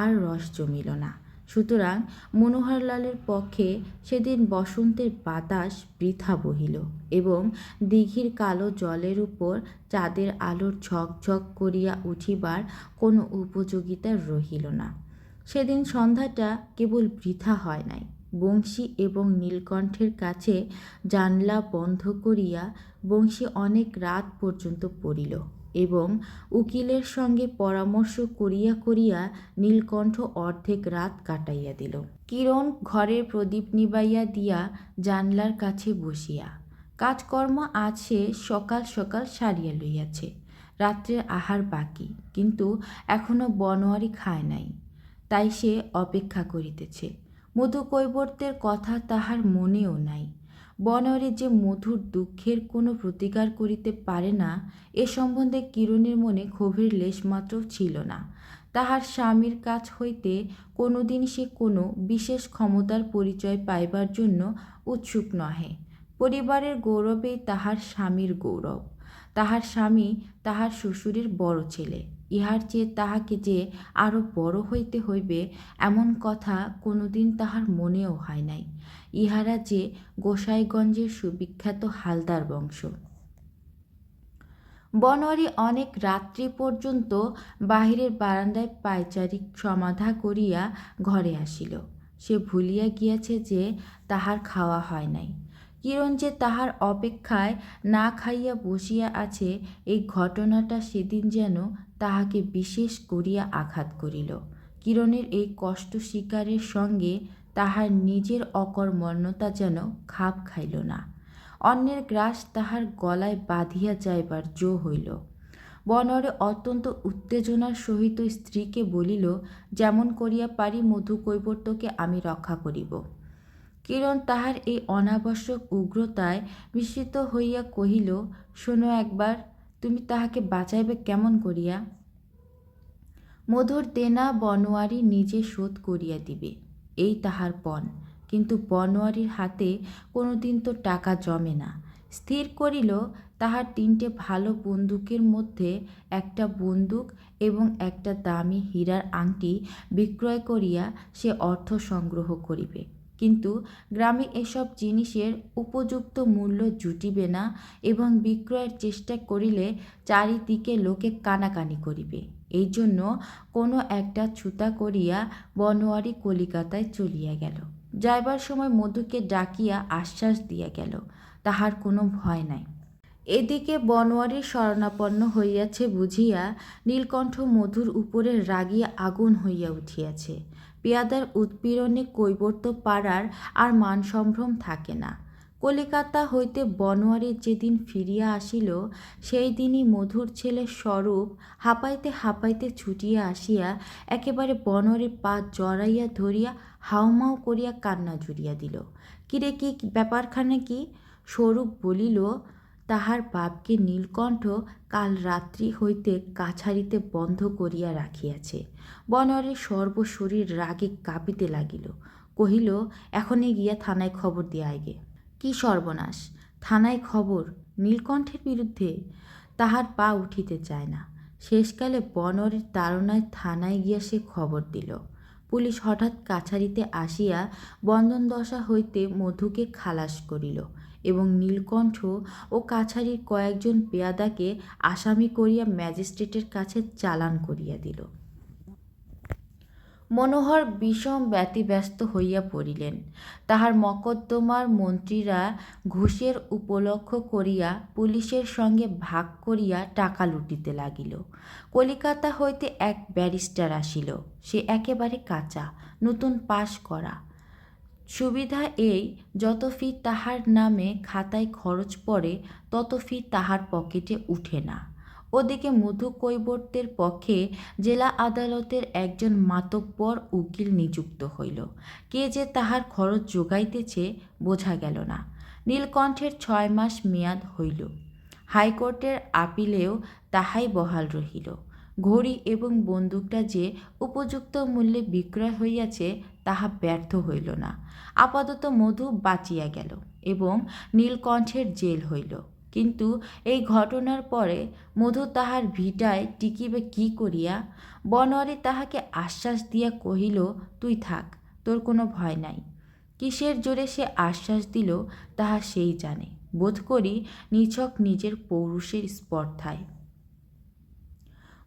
আর রস জমিল না। সুতরাং মনোহরলালের পক্ষে সেদিন বসন্তের বাতাস বৃথা বহিল এবং দিঘির কালো জলের উপর চাঁদের আলোর ঝকঝক করিয়া উঠিবার কোনো উপযোগিতা রহিল না। সেদিন সন্ধ্যাটা কেবল বৃথা হয় নাই, বংশী এবং নীলকণ্ঠের কাছে জানলা বন্ধ করিয়া বংশী অনেক রাত পর্যন্ত পড়িল এবং উকিলের সঙ্গে পরামর্শ করিয়া করিয়া নীলকণ্ঠ অর্ধেক রাত কাটাইয়া দিল। কিরণ ঘরের প্রদীপ নিবাইয়া দিয়া জানলার কাছে বসিয়া কাজকর্ম আজ সে সকাল সকাল সারিয়া লইয়াছে। রাত্রের আহার বাকি, কিন্তু এখনো বনোয়ারি খায় নাই, তাই সে অপেক্ষা করিতেছে। মধু কৈবর্তের কথা তাহার মনেও নাই। বনোয়ারি যে মধুর দুঃখের কোনো প্রতিকার করিতে পারে না, এ সম্বন্ধে কিরণের মনে ক্ষোভের লেশমাত্রও ছিল না। তাহার স্বামীর কাছ হইতে কোনোদিন সে কোনো বিশেষ ক্ষমতার পরিচয় পাইবার জন্য উৎসুক নহে। পরিবারের গৌরবেই তাহার স্বামীর গৌরব। তাহার স্বামী তাহার শ্বশুরের বড় ছেলে, ইহার চেয়ে তাহাকে যে আরও বড় হইতে হইবে এমন কথা কোনোদিন তাহার মনেও হয় নাই। ইহারা যে গোসাইগঞ্জের সুবিখ্যাত হালদার বংশ। বনোয়ারি অনেক রাত্রি পর্যন্ত বাহিরের বারান্দায় পায়চারি সমাধা করিয়া ঘরে আসিল। সে ভুলিয়া গিয়াছে যে তাহার খাওয়া হয় নাই। কিরণ যে তাহার অপেক্ষায় না খাইয়া বসিয়া আছে, এই ঘটনাটা সেদিন যেন তাহাকে বিশেষ করিয়া আঘাত করিল। কিরণের এই কষ্ট স্বীকারের সঙ্গে তাহার নিজের অকর্মণ্যতা যেন খাপ খাইল না। অন্যের গ্রাস তাহার গলায় বাঁধিয়া যাইবার জো হইল। বনোয়ারি অত্যন্ত উত্তেজনার সহিত স্ত্রীকে বলিল, যেমন করিয়া পারি মধু কৈবর্তকে আমি রক্ষা করিব। কিরণ তাহার এই অনাবশ্যক উগ্রতায় বিস্মিত হইয়া কহিল, শোনো একবার, তুমি তাহাকে বাঁচাইবে কেমন করিয়া? মধুর দেনা বনোয়ারি নিজে শোধ করিয়া দিবে, এই তাহার পণ। কিন্তু বনোয়ারির হাতে কোনোদিন তো টাকা জমে না। স্থির করিল, তাহার 3টে ভালো বন্দুকের মধ্যে একটা বন্দুক এবং একটা দামি হীরার আংটি বিক্রয় করিয়া সে অর্থ সংগ্রহ করিবে। কিন্তু গ্রামে এসব জিনিসের উপযুক্ত মূল্য জুটিবে না এবং বিক্রয়ের চেষ্টা করিলে চারিদিকে লোকে কানাকানি করিবে। এই জন্য কোনো একটা ছুতা করিয়া বনোয়ারি কলিকাতায় চলিয়া গেল। যাইবার সময় মধুকে ডাকিয়া আশ্বাস দিয়া গেল, তাহার কোনো ভয় নাই। এদিকে বনোয়ারি শরণাপন্ন হইয়াছে বুঝিয়া নীলকণ্ঠ মধুর উপরে রাগিয়া আগুন হইয়া উঠিয়াছে। পেয়াদার উৎপীড়নে কৈবর্ত পাড়ার আর মান সম্ভ্রম থাকে না। কলিকাতা হইতে বনোয়ারি যেদিন ফিরিয়া আসিল, সেই দিনই মধুর ছেলে স্বরূপ হাঁপাইতে হাঁপাইতে ছুটিয়া আসিয়া একেবারে বনোয়ারির পা জড়াইয়া ধরিয়া হাউমাউ করিয়া কান্না জুড়িয়া দিল। কিরে, কি ব্যাপারখানে কি? স্বরূপ বলিল, তাহার বাপকে নীলকণ্ঠ কাল রাত্রি হইতে কাছারিতে বন্ধ করিয়া রাখিয়াছে। বনোয়ারির সর্বশরীর রাগে কাঁপিতে লাগিল। কহিল, এখনই গিয়া থানায় খবর দিয়া আইগে। কি সর্বনাশ! থানায় খবর নীলকণ্ঠের বিরুদ্ধে? তাহার পা উঠিতে চায় না। শেষকালে বনোয়ারির তাড়নায় থানায় গিয়া সে খবর দিল। পুলিশ হঠাৎ কাছারিতে আসিয়া বন্ধনদশা হইতে মধুকে খালাস করিল এবং নীলকণ্ঠ ও কাছারির কয়েকজন পেয়াদাকে আসামি করিয়া ম্যাজিস্ট্রেটের কাছে চালান করিয়া দিল। মনোহর বিষম ব্যতিব্যস্ত হইয়া পড়িলেন। তাহার মকদ্দমার মন্ত্রীরা ঘুষের উপলক্ষ করিয়া পুলিশের সঙ্গে ভাগ করিয়া টাকা লুটিতে লাগিল। কলিকাতা হইতে এক ব্যারিস্টার আসিল। সে একেবারে কাঁচা, নতুন পাশ করা। সুবিধা এই, যত ফি তাহার নামে খাতায় খরচ পড়ে তত ফি তাহার পকেটে উঠে না। ওদিকে মধু কৈবর্তের পক্ষে জেলা আদালতের একজন মাতব্বর উকিল নিযুক্ত হইল। কে যে তাহার খরচ যোগাইতেছে বোঝা গেল না। নীলকণ্ঠের 6 মাস মেয়াদ হইল। হাইকোর্টের আপিলেও তাহাই বহাল রহিল। ঘড়ি এবং বন্দুকটা যে উপযুক্ত মূল্যে বিক্রয় হইয়াছে তাহা ব্যর্থ হইল না। আপাতত মধু বাঁচিয়া গেল এবং নীলকণ্ঠের জেল হইল। কিন্তু এই ঘটনার পরে মধু তাহার ভিটায় টিকিবে কি করিয়া? বনোয়ারি তাহাকে আশ্বাস দিয়া কহিল, তুই থাক, তোর কোনো ভয় নাই। কিসের জোরে সে আশ্বাস দিল তাহা সেই জানে, বোধ করি নিছক নিজের পৌরুষের স্পর্ধায়।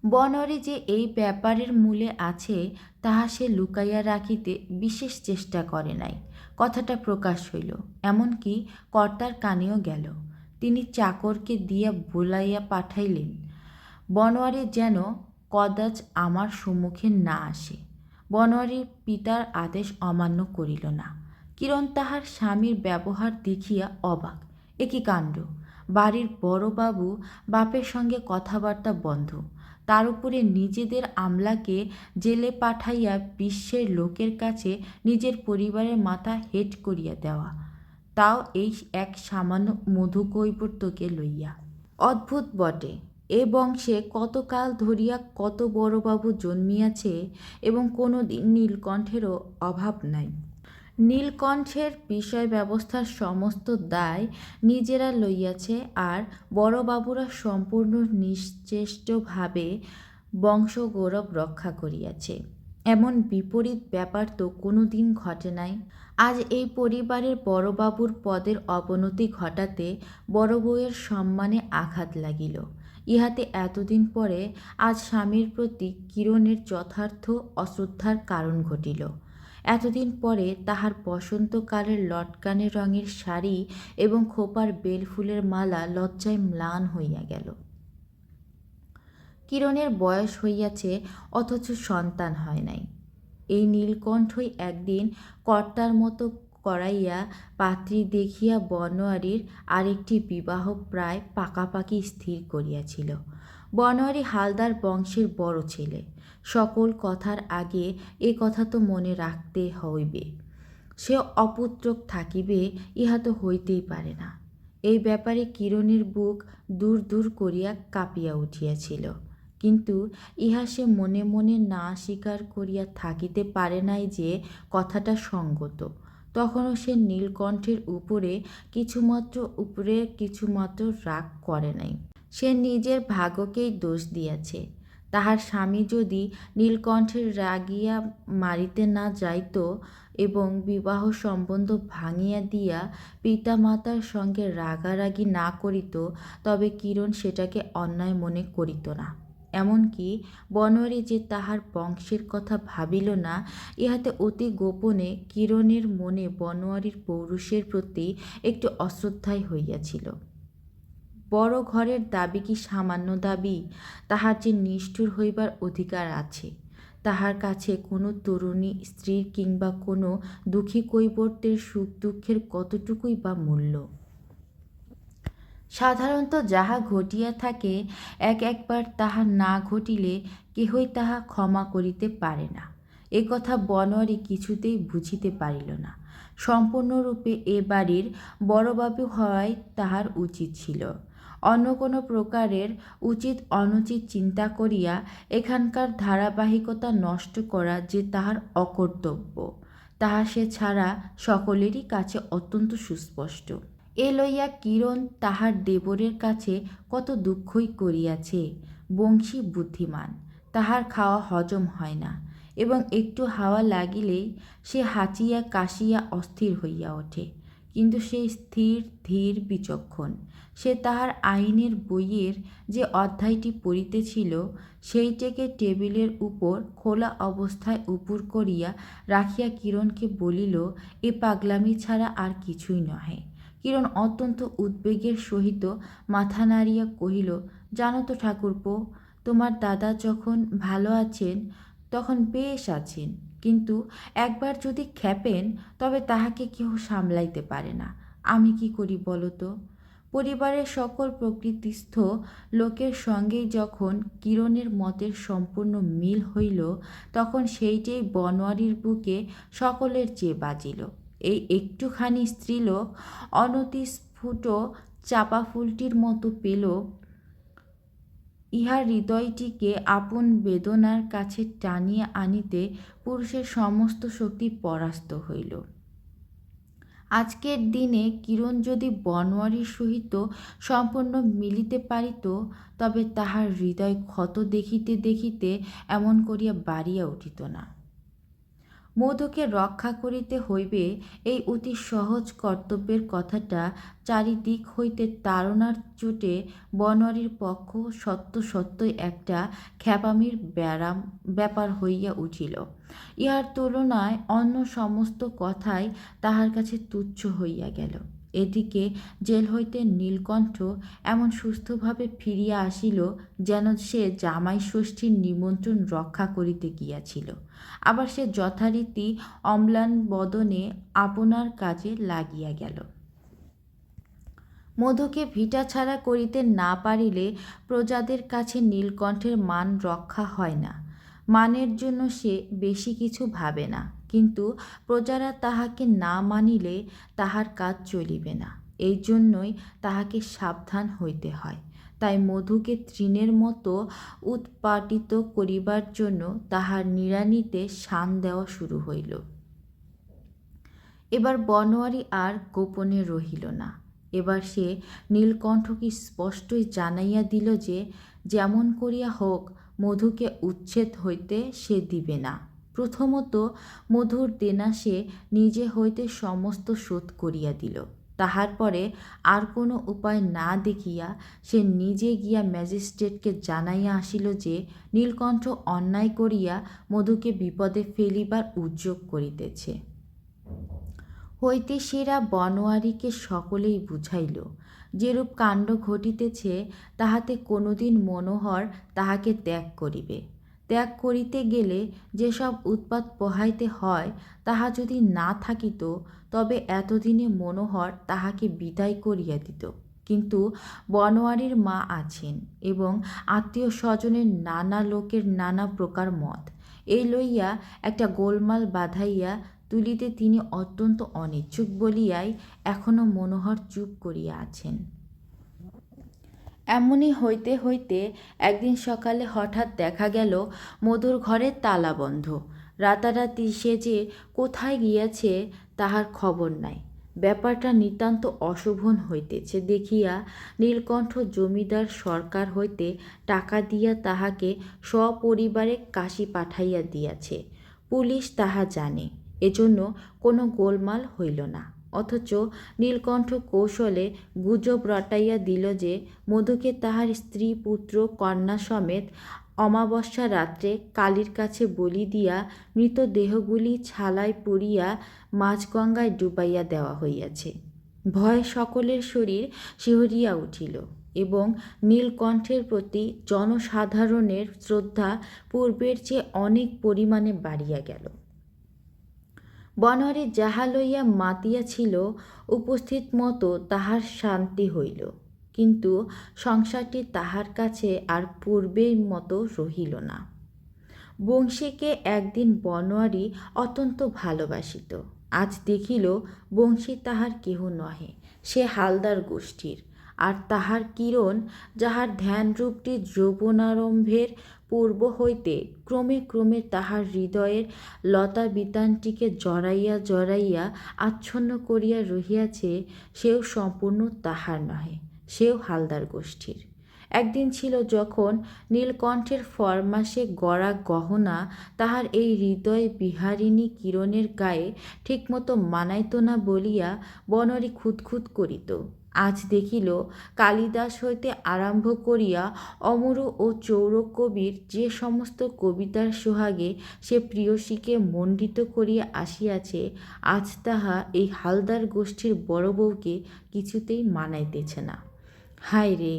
বনোয়ারি যে এই ব্যাপারের মূলে আছে তাহা সে লুকাইয়া রাখিতে বিশেষ চেষ্টা করে নাই। কথাটা প্রকাশ হইল, এমনকি কর্তার কানেও গেল। তিনি চাকরকে দিয়া বুলাইয়া পাঠাইলেন, বনোয়ারি যেন কদাচ আমার সম্মুখে না আসে। বনোয়ারির পিতার আদেশ অমান্য করিল না। কিরণ তাহার স্বামীর ব্যবহার দেখিয়া অবাক। এ কি কাণ্ড! বাড়ির বড়বাবু বাপের সঙ্গে কথাবার্তা বন্ধ, তার উপরে নিজেদের আমলাকে জেলে পাঠাইয়া বিশ্বের লোকের কাছে নিজের পরিবারের মাথা হেঁট করিয়া দেওয়া, তাও এই এক সামান্য মধুকৈবর্তকে লইয়া। অদ্ভুত বটে! এ বংশে কতকাল ধরিয়া কত বড়বাবু জন্মিয়াছে, এবং কোনো দিন নীলকণ্ঠেরও অভাব নাই। নীলকণ্ঠের বিষয় ব্যবস্থার সমস্ত দায় নিজেরা লইয়াছে, আর বড়বাবুরা সম্পূর্ণ নিশ্চেষ্টভাবে বংশগৌরব রক্ষা করিয়াছে। এমন বিপরীত ব্যাপার তো কোনো দিন ঘটে নাই। আজ এই পরিবারের বড়বাবুর পদের অবনতি ঘটাতে বড় বউয়ের সম্মানে আঘাত লাগিল। ইহাতে এতদিন পরে আজ স্বামীর প্রতি কিরণের যথার্থ অশ্রদ্ধার কারণ ঘটিল। এতদিন পরে তাহার বসন্তকালের লটকানে রঙের শাড়ি এবং খোপার বেলফুলের মালা লজ্জায় ম্লান হইয়া গেল। কিরণের বয়স হইয়াছে, অথচ সন্তান হয় নাই। এই নীলকণ্ঠই একদিন কর্তার মতো করাইয়া পাত্রী দেখিয়া বনোয়ারির আরেকটি বিবাহ প্রায় পাকাপাকি স্থির করিয়াছিল। বনোয়ারি হালদার বংশের বড় ছেলে। সকল কথার আগে এ কথা তো মনে রাখতে হইবে, সে অপুত্রক থাকিবে, ইহা তো হইতেই পারে না। এই ব্যাপারে কিরণের বুক দূর দূর করিয়া কাঁপিয়া উঠিয়াছিল, কিন্তু ইহা সে মনে মনে না স্বীকার করিয়া থাকিতে পারে নাই যে কথাটা সঙ্গত। তখনও সে নীলকণ্ঠের উপরে কিছুমাত্র রাগ করে নাই। সে নিজের ভাগ্যকেই দোষ দিয়াছে। তাহার স্বামী যদি নীলকণ্ঠের রাগিয়া মারিতে না যাইত এবং বিবাহ সম্বন্ধ ভাঙিয়া দিয়া পিতামাতার সঙ্গে রাগারাগি না করিত, তবে কিরণ সেটাকে অন্যায় মনে করিত না। এমনকি বনোয়ারি যে তাহার বংশের কথা ভাবিল না, ইহাতে অতি গোপনে কিরণের মনে বনোয়ারির পৌরুষের প্রতি একটু অশ্রদ্ধাই হইয়াছিল। বড় ঘরের দাবি কি সামান্য দাবি? তাহার যে নিষ্ঠুর হইবার অধিকার আছে। তাহার কাছে কোনো তরুণী স্ত্রীর কিংবা কোনো দুঃখী কৈবর্তের সুখ দুঃখের কতটুকুই বা মূল্য। সাধারণত যাহা ঘটিয়া থাকে, একবার তাহা না ঘটিলে কেহই তাহা ক্ষমা করিতে পারে না। এ কথা বনোয়ারি কিছুতেই বুঝিতে পারিল না। সম্পূর্ণরূপে এ বাড়ির বড়বাবু হওয়াই তাহার উচিত ছিল। অন্য কোনো প্রকারের উচিত অনুচিত চিন্তা করিয়া এখানকার ধারাবাহিকতা নষ্ট করা যে তাহার অকর্তব্য, তাহা সে ছাড়া সকলেরই কাছে অত্যন্ত সুস্পষ্ট। এ লইয়া কিরণ তাহার দেবরের কাছে কত দুঃখই করিয়াছে। বংশী বুদ্ধিমান, তাহার খাওয়া হজম হয় না, এবং একটু হাওয়া লাগিলেই সে হাঁচিয়া কাশিয়া অস্থির হইয়া ওঠে। কিন্তু সে স্থির ধীর বিচক্ষণ। সে তাহার আইনের বইয়ের যে অধ্যায়টি পড়িতেছিল, সেইটেকে টেবিলের উপর খোলা অবস্থায় উপুর করিয়া রাখিয়া কিরণকে বলিল, এ পাগলামি ছাড়া আর কিছুই নহে। কিরণ অত্যন্ত উদ্বেগের সহিত মাথা নাড়িয়া কহিল, জানো তো ঠাকুরপো, তোমার দাদা যখন ভালো আছেন তখন বেশ আছেন, কিন্তু একবার যদি ক্ষেপেন তবে তাহাকে কেহ সামলাইতে পারে না। আমি কি করি বলো তো? পরিবারের সকল প্রকৃতিস্থ লোকের সঙ্গেই যখন কিরণের মতের সম্পূর্ণ মিল হইল, তখন সেইটেই বনোয়ারির বুকে সকলের চেয়ে বাজিল। এই একটুখানি স্ত্রীলোক অনতিস্ফুট চাঁপা ফুলটির মতো পেল, ইহার হৃদয়টিকে আপন বেদনার কাছে টানিয়া আনিতে পুরুষের সমস্ত শক্তি পরাস্ত হইল। আজকের দিনে কিরণ যদি বনোয়ারির সহিত সম্পূর্ণ মিলিতে পারিত, তবে তাহার হৃদয় ক্ষত দেখিতে দেখিতে এমন করিয়া বাড়িয়া উঠিত না। মধুকে রক্ষা করিতে হইবে, এই অতি সহজ কর্তব্যের কথাটা চারিদিক হইতে তাড়নার চোটে বনোয়ারির পক্ষ সত্য সত্যই একটা ক্ষেপামির ব্যাপার হইয়া উঠিল। ইহার তুলনায় অন্য সমস্ত কথাই তাহার কাছে তুচ্ছ হইয়া গেল। এদিকে জেল হইতে নীলকণ্ঠ এমন সুস্থভাবে ফিরিয়া আসিল যেন সে জামাই ষষ্ঠীর নিমন্ত্রণ রক্ষা করিতে গিয়াছিল। আবার সে যথারীতি অম্লান বদনে আপনার কাজে লাগিয়া গেল। মধুকে ভিটা ছাড়া করিতে না পারিলে প্রজাদের কাছে নীলকণ্ঠের মান রক্ষা হয় না। মানের জন্য সে বেশি কিছু ভাবে না, কিন্তু প্রজারা তাহাকে না মানিলে তাহার কাজ চলিবে না। এই জন্যই তাহাকে সাবধান হইতে হয়। তাই মধুকে তৃণের মতো উৎপাটিত করিবার জন্য তাহার নিড়ানিতে শান দেওয়া শুরু হইল। এবার বনোয়ারি আর গোপনে রহিল না। এবার সে নীলকণ্ঠকে স্পষ্টই জানাইয়া দিল যে যেমন করিয়া হোক মধুকে উচ্ছেদ হইতে সে দিবে না। প্রথমত মধুর দেনা সে নিজে হইতে সমস্ত শোধ করিয়া দিল। তাহার পরে আর কোনো উপায় না দেখিয়া সে নিজে গিয়া ম্যাজিস্ট্রেটকে জানাইয়া আসিল যে নীলকণ্ঠ অন্যায় করিয়া মধুকে বিপদে ফেলিবার উদ্যোগ করিতেছে। হৈতেশীরা বনোয়ারিকে সকলেই বুঝাইল, যেরূপ কাণ্ড ঘটিতেছে তাহাতে কোনোদিন মনোহর তাহাকে ত্যাগ করিবে। ত্যাগ করিতে গেলে যেসব উৎপাত পোহাইতে হয় তাহা যদি না থাকিত, তবে এতদিনে মনোহর তাহাকে বিদায় করিয়া দিত। কিন্তু বনোয়ারির মা আছেন এবং আত্মীয় স্বজনের নানা লোকের নানা প্রকার মত, এই লইয়া একটা গোলমাল বাধাইয়া তুলিতে তিনি অত্যন্ত অনিচ্ছুক বলিয়াই এখনো মনোহর চুপ করিয়া আছেন। এমনই হইতে হইতে একদিন সকালে হঠাৎ দেখা গেল মধুর ঘরে তালা বন্ধ। রাতারাতি সে যে কোথায় গিয়াছে তাহার খবর নাই। ব্যাপারটা নিতান্ত অশোভন হইতেছে দেখিয়া নীলকণ্ঠ জমিদার সরকার হইতে টাকা দিয়া তাহাকে সপরিবারে কাশী পাঠাইয়া দিয়াছে। পুলিশ তাহা জানে, এজন্য কোনো গোলমাল হইল না। অথচ নীলকণ্ঠ কৌশলে গুজব রটাইয়া দিল যে মধুকে তাহার স্ত্রী পুত্র কন্যা সমেত অমাবস্যা রাত্রে কালীর কাছে বলি দিয়া মৃতদেহগুলি ছালায় পুড়িয়া মাঝগঙ্গায় ডুবাইয়া দেওয়া হইয়াছে। ভয়ে সকলের শরীর শিহরিয়া উঠিল এবং নীলকণ্ঠের প্রতি জনসাধারণের শ্রদ্ধা পূর্বের চেয়ে অনেক পরিমাণে বাড়িয়া গেল। বনোয়ারি যাহা লইয়া মাতিয়াছিল উপস্থিত মতো তাহার শান্তি হইল, কিন্তু সংসারটি তাহার কাছে আর পূর্বের মতো রহিল না। বংশীকে একদিন বনোয়ারি অত্যন্ত ভালোবাসিত। আজ দেখিল বংশী তাহার কেহ নহে, সে হালদার গোষ্ঠীর। আর তাহার কিরণ, যাহার ধ্যানরূপটি যৌবনারম্ভের পূর্ব হইতে ক্রমে ক্রমে তাহার হৃদয়ের লতাবিতানটিকে জড়াইয়া জড়াইয়া আচ্ছন্ন করিয়া রহিয়াছে, সেও সম্পূর্ণ তাহার নহে, সেও হালদার গোষ্ঠীর। একদিন ছিল যখন নীলকণ্ঠের ফরমাসে গড়া গহনা তাহার এই হৃদয় বিহারিণী কিরণের গায়ে ঠিকমতো মানাইত না বলিয়া বনোয়ারি খুঁতখুঁত করিত। আজ দেখিল কালিদাস হইতে আরম্ভ করিয়া অমরু ও চৌরকবির যে সমস্ত কবিতার সোহাগে সে প্রেয়সীকে মণ্ডিত করিয়া আসিয়াছে, আজ তাহা এই হালদার গোষ্ঠীর বড় বউকে কিছুতেই মানাইতেছে না। হায় রে,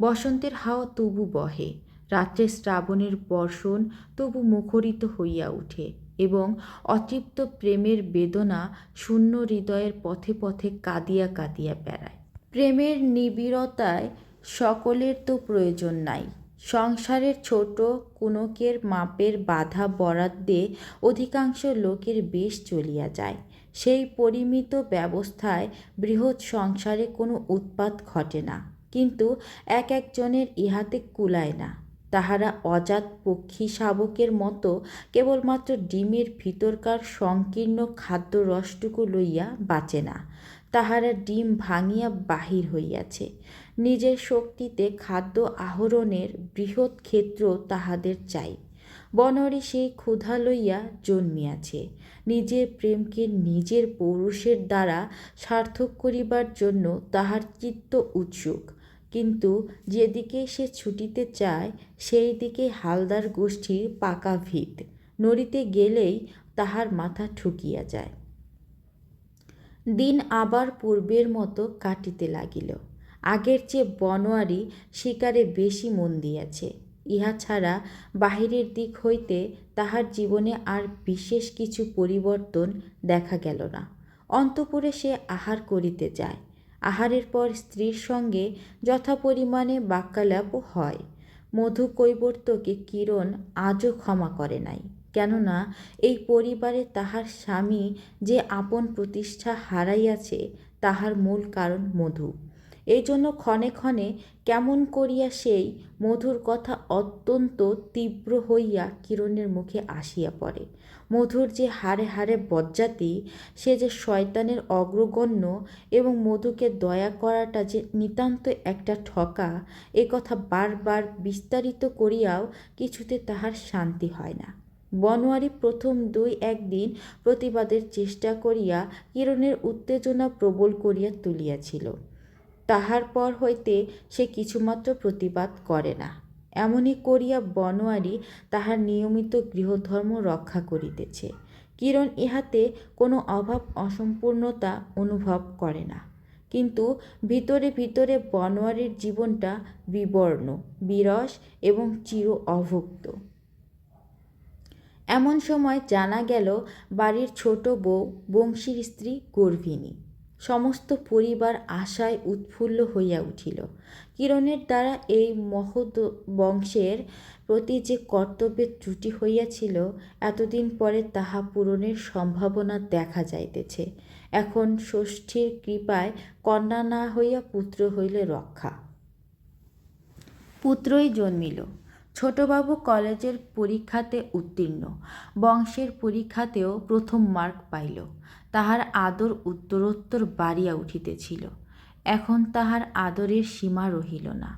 বসন্তের হাওয়া তবু বহে, রাত্রে শ্রাবণের বর্ষণ তবু মুখরিত হইয়া উঠে এবং অতৃপ্ত প্রেমের বেদনা শূন্য হৃদয়ের পথে পথে কাঁদিয়া কাঁদিয়া বেড়ায়। প্রেমের নিবিড়তায় সকলের তো প্রয়োজন নাই। সংসারের ছোট কুনকের মাপের বাধা বরাদ্দে অধিকাংশ লোকের বেশ চলিয়া যায়। সেই পরিমিত ব্যবস্থায় বৃহৎ সংসারে কোনো উৎপাত ঘটে না, কিন্তু এক একজনের ইহাতে কুলায় না। তাহারা অজাত পক্ষী শাবকের মতো কেবলমাত্র ডিমের ভিতরকার সংকীর্ণ খাদ্যরসটুকু লইয়া বাঁচে না। তাহারা ডিম ভাঙিয়া বাহির হইয়াছে। নিজের শক্তিতে খাদ্য আহরণের বৃহৎ ক্ষেত্র তাহাদের চাই। বনোয়ারি সেই ক্ষুধা লইয়া জন্মিয়াছে, নিজের প্রেমকে নিজের পৌরুষের দ্বারা সার্থক করিবার জন্য তাহার চিত্ত উৎসুক। কিন্তু যেদিকে সে ছুটিতে চায় সেই দিকে হালদার গোষ্ঠীর পাকা ভিত, নড়িতে গেলেই তাহার মাথা ঠুকিয়া যায়। দিন আবার পূর্বের মতো কাটিতে লাগিল। আগের চেয়ে বনোয়ারি শিকারে বেশি মন দিয়াছে। ইহা ছাড়া বাহিরের দিক হইতে তাহার জীবনে আর বিশেষ কিছু পরিবর্তন দেখা গেল না। অন্তঃপুরে সে আহার করিতে যায়, আহারের পর স্ত্রীর সঙ্গে যথাপরিমাণে বাক্যালাপও হয়। মধু কৈবর্তকে কিরণ আজও ক্ষমা করে নাই, কেননা এই পরিবারে তাহার স্বামী যে আপন প্রতিষ্ঠা হারাইয়াছে তাহার মূল কারণ মধু। এই জন্য ক্ষণে ক্ষণে কেমন করিয়া সেই মধুর কথা অত্যন্ত তীব্র হইয়া কিরণের মুখে আসিয়া পড়ে। মধুর যে হাড়ে হাড়ে বজ্জাতি, সে যে শয়তানের অগ্রগণ্য এবং মধুকে দয়া করাটা যে নিতান্ত একটা ঠকা, এ কথা বারবার বিস্তারিত করিয়াও কিছুতে তাহার শান্তি হয় না। বনোয়ারি প্রথম 2-1 দিন প্রতিবাদের চেষ্টা করিয়া কিরণের উত্তেজনা প্রবল করিয়া তুলিয়াছিল। তাহার পর হইতে সে কিছুমাত্র প্রতিবাদ করে না। এমনি করিয়া বনোয়ারি তাহার নিয়মিত গৃহধর্ম রক্ষা করিতেছে। কিরণ ইহাতে কোনো অভাব অসম্পূর্ণতা অনুভব করে না। কিন্তু ভিতরে ভিতরে বনোয়ারির জীবনটা বিবর্ণ, বিরস এবং চির অভুক্ত। এমন সময় জানা গেল বাড়ির ছোট বউ বংশীর স্ত্রী গর্ভিণী। সমস্ত পরিবার আশায় উৎফুল্ল হইয়া উঠিল। কিরণের দ্বারা এই মহৎ বংশের প্রতি যে কর্তব্যের ত্রুটি হইয়াছিল, এতদিন পরে তাহা পূরণের সম্ভাবনা দেখা যাইতেছে। এখন ষষ্ঠীর কৃপায় কন্যা না হইয়া পুত্র হইলে রক্ষা। পুত্রই জন্মিল। ছোটবাবু কলেজের পরীক্ষাতে উত্তীর্ণ, বংশের পরীক্ষাতেও প্রথম মার্ক পাইল। তাহার আদর উত্তরোত্তর বাড়িয়া উঠিতেছিল। এখন তাহার আদরের সীমা রহিল না।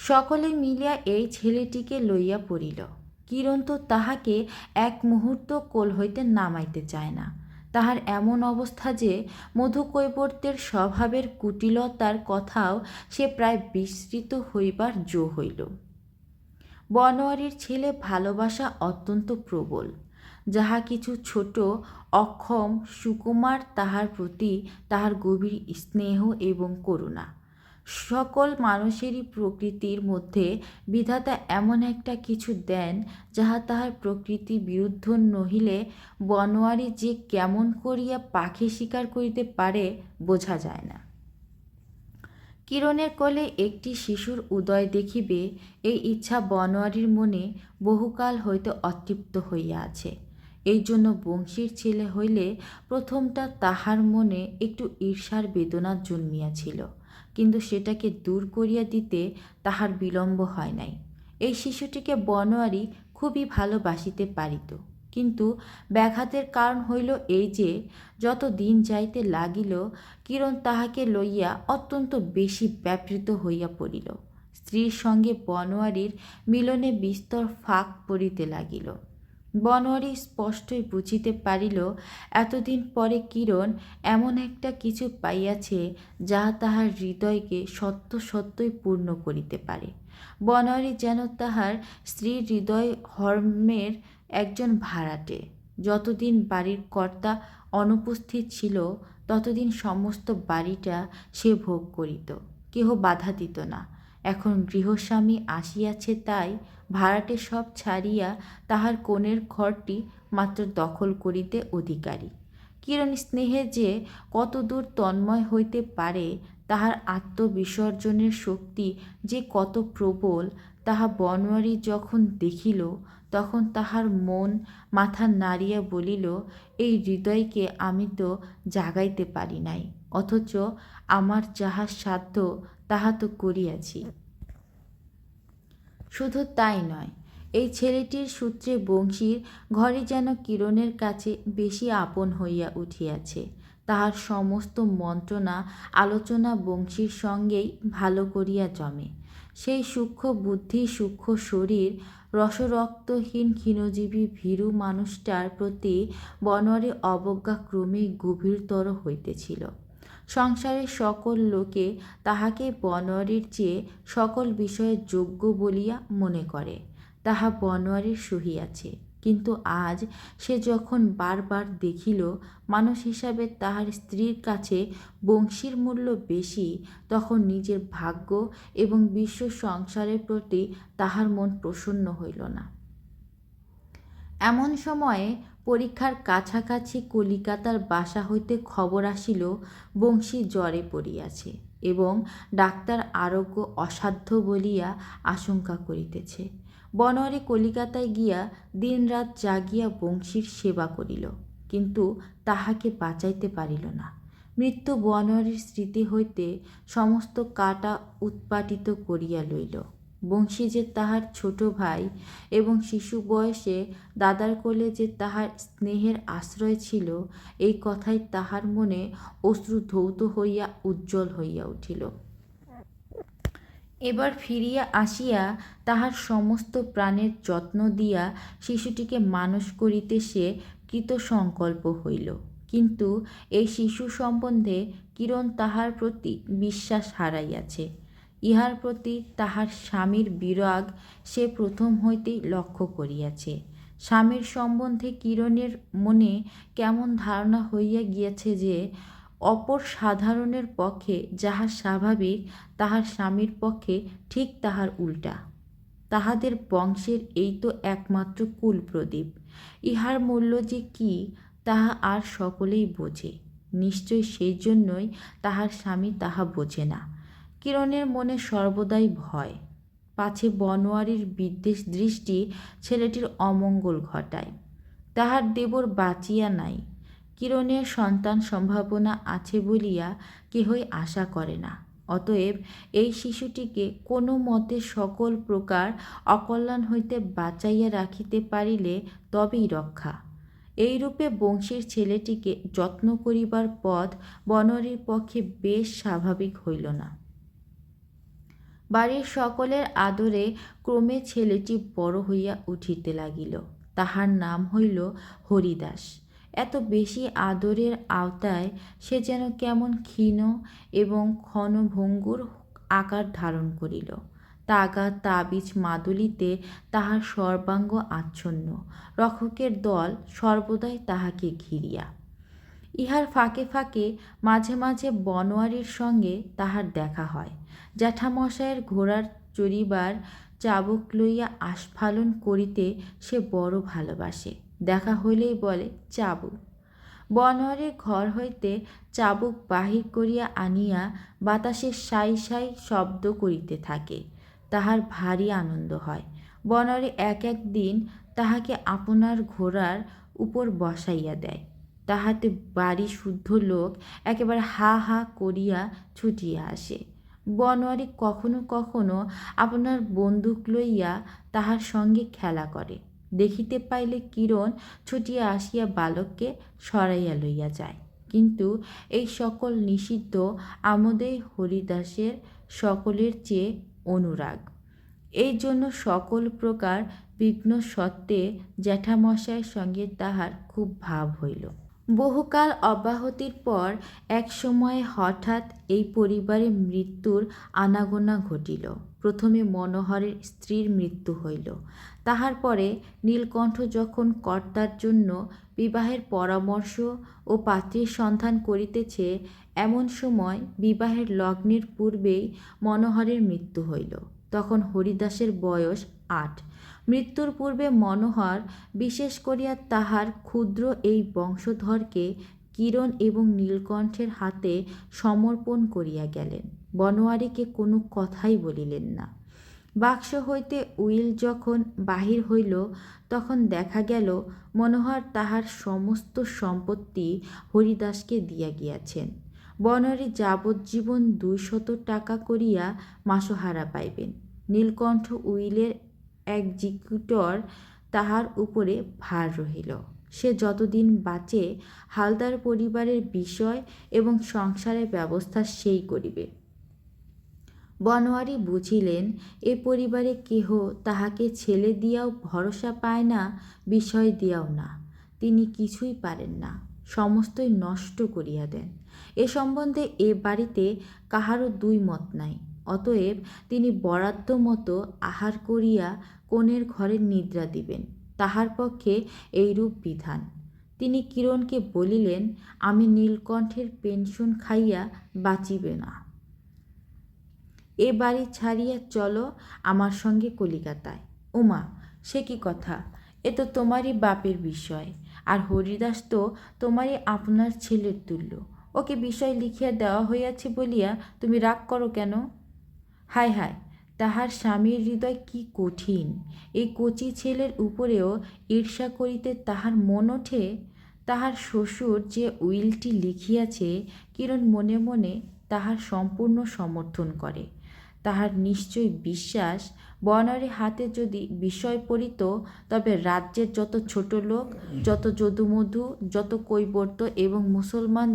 সকলে মিলিয়া এই ছেলেটিকে লইয়া পড়িল। কিরণ তো তাহাকে এক মুহূর্ত কোল হইতে নামাইতে চায় না। তাহার এমন অবস্থা যে মধুকৈবর্তের স্বভাবের কুটিলতার কথাও সে প্রায় বিস্মৃত হইবার জো হইল। বনোয়ারির ছেলে ভালোবাসা অত্যন্ত প্রবল। যাহা কিছু ছোট অক্ষম সুকুমার, তাহার প্রতি তাহার গভীর স্নেহ এবং করুণা। সকল মানুষেরই প্রকৃতির মধ্যে বিধাতা এমন একটা কিছু দেন, যাহা তাহার প্রকৃতি বিরুদ্ধ নহিলে বনোয়ারি যে কেমন করিয়া পাখি শিকার করিতে পারে বোঝা যায় না। কিরণের কোলে একটি শিশুর উদয় দেখিবে, এই ইচ্ছা বনোয়ারির মনে বহুকাল হইতে অতৃপ্ত হইয়া আছে। এই জন্য বংশীর ছেলে হইলে প্রথমটা তাহার মনে একটু ঈর্ষার বেদনা জন্মিয়াছিল, কিন্তু সেটাকে দূর করিয়া দিতে তাহার বিলম্ব হয় নাই। এই শিশুটিকে বনোয়ারি খুবই ভালোবাসিতে পারিত, কিন্তু ব্যাঘাতের কারণ হইল এই যে, যত দিন যাইতে লাগিল কিরণ তাহাকে লইয়া অত্যন্ত বেশি ব্যাপৃত হইয়া পড়িল। স্ত্রীর সঙ্গে বনোয়ারির মিলনে বিস্তর ফাঁক পড়িতে লাগিল। বনোয়ারি স্পষ্টই বুঝিতে পারিল, এতদিন পরে কিরণ এমন একটা কিছু পাইয়াছে যাহা তাহার হৃদয়কে সত্য সত্যই পূর্ণ করিতে পারে। বনোয়ারি যেন তাহার স্ত্রীর হৃদয় হর্মের একজন ভাড়াটে। যতদিন বাড়ির কর্তা অনুপস্থিত ছিল ততদিন সমস্ত বাড়িটা সে ভোগ করিত, কেহ বাধা দিত না। এখন গৃহস্বামী আসিয়াছে, তাই ভাড়াটে সব ছাড়িয়া তাহার কোণের ঘরটি মাত্র দখল করিতে অধিকারী। কিরণ স্নেহে যে কতদূর তন্ময় হইতে পারে, তাহার আত্মবিসর্জনের শক্তি যে কত প্রবল, তাহা বনোয়ারি যখন দেখিল, তখন তাহার মন মাথা নাড়িয়া বলিল, এই হৃদয়কে আমি তো জাগাইতে পারি নাই, অথচ আমার যাহা সাধ্য তাহা তো করিয়াছি। শুধু তাই নয়, এই ছেলেটির সূত্রে বংশীর ঘরে যেন কিরণের কাছে বেশি আপন হইয়া উঠিয়াছে। তাহার সমস্ত মন্ত্রণা আলোচনা বংশীর সঙ্গেই ভালো করিয়া জমে। সেই সূক্ষ্ম বুদ্ধি, সূক্ষ্ম শরীর, রসরক্তহীন ক্ষীণজীবী ভীরু মানুষটার প্রতি বনোয়ারি অবজ্ঞা ক্রমেই গভীরতর হইতেছিল। সংসারের সকল লোকে তাহাকে বনোয়ারির চেয়ে সকল বিষয়ে যোগ্য বলিয়া মনে করে। তাহা বনোয়ারির সহিয়াছে। কিন্তু আজ সে যখন বারবার দেখিল মানুষ হিসাবে তাহার স্ত্রীর কাছে বংশীর মূল্য বেশি, তখন নিজের ভাগ্য এবং বিশ্ব সংসারের প্রতি তাহার মন প্রসন্ন হইল না। এমন সময়ে পরীক্ষার কাছাকাছি কলিকাতার বাসা হইতে খবর আসিল বংশী জ্বরে পড়িয়াছে এবং ডাক্তার আরোগ্য অসাধ্য বলিয়া আশঙ্কা করিতেছে। বনোয়ারি কলিকাতায় গিয়া দিনরাত জাগিয়া বংশীর সেবা করিল, কিন্তু তাহাকে বাঁচাইতে পারিল না। মৃত্যু বনোয়ারির স্মৃতি হইতে সমস্ত কাঁটা উৎপাটিত করিয়া লইল। বংশী যে তাহার ছোট ভাই এবং শিশু বয়সে দাদার কোলে যে তাহার স্নেহের আশ্রয় ছিল, এই কথাই তাহার মনে অশ্রুধৌত হইয়া উজ্জ্বল হইয়া উঠিল। এবার ফিরিয়া আসিয়া তাহার সমস্ত প্রাণের যত্ন দিয়া শিশুটিকে মানুষ করিতে সে কৃতসংকল্প হইল। কিন্তু এই শিশু সম্বন্ধে কিরণ তাহার প্রতি বিশ্বাস হারাইয়াছে। ইহার প্রতি তাহার স্বামীর বিরাগ সে প্রথম হইতেই লক্ষ্য করিয়াছে। স্বামীর সম্বন্ধে কিরণের মনে কেমন ধারণা হইয়া গিয়াছে যে অপর সাধারণের পক্ষে যাহা স্বাভাবিক তাহার স্বামীর পক্ষে ঠিক তাহার উল্টা। তাহাদের বংশের এই তো একমাত্র কুলপ্রদীপ, ইহার মূল্য যে কী তাহা আর সকলেই বোঝে। নিশ্চয় সেই জন্যই তাহার স্বামী তাহা বোঝে না। কিরণের মনে সর্বদাই ভয়, পাছে বনোয়ারির বিদ্বেষ দৃষ্টি ছেলেটির অমঙ্গল ঘটায়। তাহার দেবর বাঁচিয়া নাই, কিরণের সন্তান সম্ভাবনা আছে বলিয়া কেহই আশা করে না। অতএব এই শিশুটিকে কোনো মতে সকল প্রকার অকল্যাণ হইতে বাঁচাইয়া রাখিতে পারিলে তবেই রক্ষা। এইরূপে বংশীর ছেলেটিকে যত্ন করিবার পথ বনোয়ারির পক্ষে বেশ স্বাভাবিক হইল না। বাড়ির সকলের আদরে ক্রমে ছেলেটি বড় হইয়া উঠিতে লাগিল। তাহার নাম হইল হরিদাস। এত বেশি আদরের আওতায় সে যেন কেমন ক্ষীণ এবং ক্ষণভঙ্গুর আকার ধারণ করিল। তাগা তাবিজ মাদুলিতে তাহার সর্বাঙ্গ আচ্ছন্ন, রক্ষকের দল সর্বদাই তাহাকে ঘিরিয়া। ইহার ফাঁকে ফাঁকে মাঝে মাঝে বনোয়ারির সঙ্গে তাহার দেখা হয়। জ্যাঠামশায়ের ঘোড়ার চড়িবার চাবুক লইয়া আস্ফালন করিতে সে বড় ভালোবাসে। দেখা হইলেই বলে, চাবুক। বনোয়ারির ঘর হইতে চাবুক বাহির করিয়া আনিয়া বাতাসে সাই সাই শব্দ করিতে থাকে। তাহার ভারী আনন্দ হয়। বনোয়ারি এক এক দিন তাহাকে আপনার ঘোড়ার উপর বসাইয়া দেয়। তাহাতে বাড়ি শুদ্ধ লোক একেবারে হা হা করিয়া ছুটিয়া আসে। বনোয়ারি কখনো কখনো আপনার বন্দুক লইয়া তাহার সঙ্গে খেলা করে। দেখিতে পাইলে কিরণ ছুটিয়া আসিয়া বালককে সরাইয়া লইয়া যায়। কিন্তু এই সকল নিষিদ্ধ আমোদেই হরিদাসের সকলের চেয়ে অনুরাগ। এই জন্য সকল প্রকার বিঘ্ন সত্ত্বে জ্যাঠামশায়ের সঙ্গে তাহার খুব ভাব হইল। বহুকাল অব্যাহতির পর এক সময়ে হঠাৎ এই পরিবারে মৃত্যুর আনাগোনা ঘটিল। প্রথমে মনোহরের স্ত্রীর মৃত্যু হইল। তাহার পরে নীলকণ্ঠ যখন কর্তার জন্য বিবাহের পরামর্শ ও পাত্রীর সন্ধান করিতেছে, এমন সময় বিবাহের লগ্নের পূর্বেই মনোহরের মৃত্যু হইল। তখন হরিদাসের বয়স ৮। মৃত্যুর পূর্বে মনোহর বিশেষ করিয়া তাহার ক্ষুদ্র এই বংশধরকে কিরণ এবং নীলকণ্ঠের হাতে সমর্পণ করিয়া গেলেন। বনোয়ারিকে কোনো কথাই বলিলেন না। বাক্স হইতে উইল যখন বাহির হইল, তখন দেখা গেল মনোহর তাহার সমস্ত সম্পত্তি হরিদাসকে দিয়া গিয়াছেন। বনোয়ারি যাবজ্জীবন ২০০ টাকা করিয়া মাসোহারা পাইবেন। নীলকণ্ঠ উইলের এক্সিকিউটর, তাহার উপরে ভার রহিল। সে যতদিন বাঁচে হালদার পরিবারের বিষয় এবং সংসারের ব্যবস্থা সেই করিবে। বনোয়ারি বুঝিলেন এ পরিবারে কেহ তাহাকে ছেলে দিয়াও ভরসা পায় না, বিষয় দিয়াও না। তিনি কিছুই পারেন না, সমস্তই নষ্ট করিয়া দেন। এ সম্বন্ধে এ বাড়িতে কাহারও দুই মত নাই। অতএব তিনি বরাদ্দ মতো আহার করিয়া কনের ঘরে নিদ্রা দিবেন, তাহার পক্ষে এইরূপ বিধান। তিনি কিরণকে বলিলেন, আমি নীলকণ্ঠের পেনশন খাইয়া বাঁচিবে না। এ বাড়ি ছাড়িয়া চলো আমার সঙ্গে কলিকাতায়। ওমা, সে কি কথা! এ তো তোমারই বাপের বিষয়, আর হরিদাস তো তোমারই আপনার ছেলের তুল্য। ওকে বিষয় লিখিয়া দেওয়া হইয়াছে বলিয়া তুমি রাগ করো কেন? হায় হায়, তাহার স্বামীর হৃদয় কি কঠিন! এই কচি ছেলের উপরেও ঈর্ষা করিতে তাহার মন ওঠে। তাহার শ্বশুর যে উইলটি লিখিয়াছে, কিরণ মনে মনে তাহার সম্পূর্ণ সমর্থন করে। তাহার নিশ্চয় বিশ্বাস, বনোয়ারির হাতে যদি বিষয় পড়িত, তবে রাজ্যের যত ছোট লোক, যত যদুমধু, যত কৈবর্ত এবং মুসলমান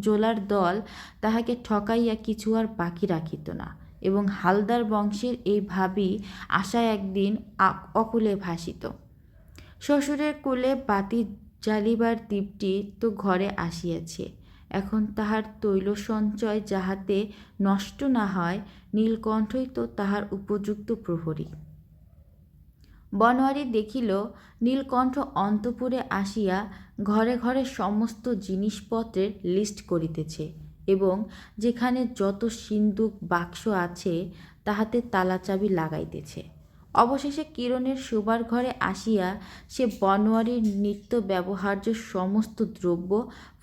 জোলার দল তাহাকে ঠকাইয়া কিছু আর বাকি রাখিত না, এবং হালদার বংশের এই ভাবী আশায় একদিন অকুলে ভাসিত। শ্বশুরের কুলে বাতি জ্বালিবার দীপটি তো ঘরে আসিয়াছে, এখন তাহার তৈল সঞ্চয় যাহাতে নষ্ট না হয়, নীলকণ্ঠই তো তাহার উপযুক্ত প্রহরী। বনোয়ারি দেখিল নীলকণ্ঠ অন্তঃপুরে আসিয়া ঘরে ঘরে সমস্ত জিনিসপত্রের লিস্ট করিতেছে, এবং যেখানে যত সিন্দুক বাক্স আছে তাহাতে তালাচাবি লাগাইতেছে। অবশেষে কিরণের শোবার ঘরে আসিয়া সে বনোয়ারির নিত্য ব্যবহার্য সমস্ত দ্রব্য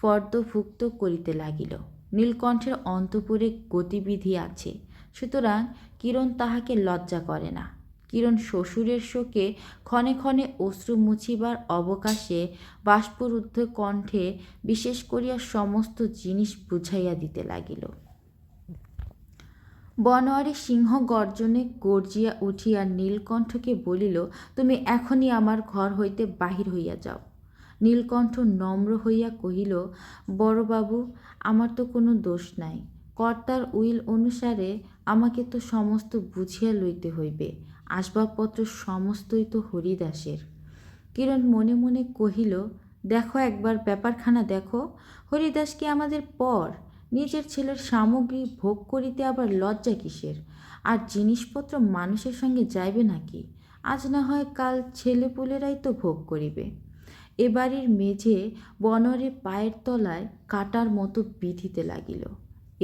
ফর্দভুক্ত করিতে লাগিল। নীলকণ্ঠের অন্তঃপুরে গতিবিধি আছে, সুতরাং কিরণ তাহাকে লজ্জা করে না। কিরণ শ্বশুরের শোকে ক্ষণে ক্ষণে অশ্রু মুছিবার অবকাশে বাষ্পরুদ্ধ কণ্ঠে বিশেষ করিয়া সমস্ত জিনিস বুঝাইয়া দিতে লাগিল। বনোয়ারি সিংহ গর্জনে গর্জিয়া উঠিয়া নীলকণ্ঠকে বলিল, তুমি এখনই আমার ঘর হইতে বাহির হইয়া যাও। নীলকণ্ঠ নম্র হইয়া কহিল, বড়বাবু, আমার তো কোনো দোষ নাই। কর্তার উইল অনুসারে আমাকে তো সমস্ত বুঝিয়া লইতে হইবে। আসবাবপত্র সমস্তই তো হরিদাসের। কিরণ মনে মনে কহিল, দেখো একবার ব্যাপারখানা দেখো, হরিদাস কি আমাদের পর? নিজের ছেলের সামগ্রী ভোগ করিতে আবার লজ্জা কিসের? আর জিনিসপত্র মানুষের সঙ্গে যাইবে নাকি? আজ না হয় কাল ছেলেপুলেরাই তো ভোগ করিবে। এ বাড়ির মেঝে বনোয়ারির পায়ের তলায় কাটার মতো বিঁধিতে লাগিল।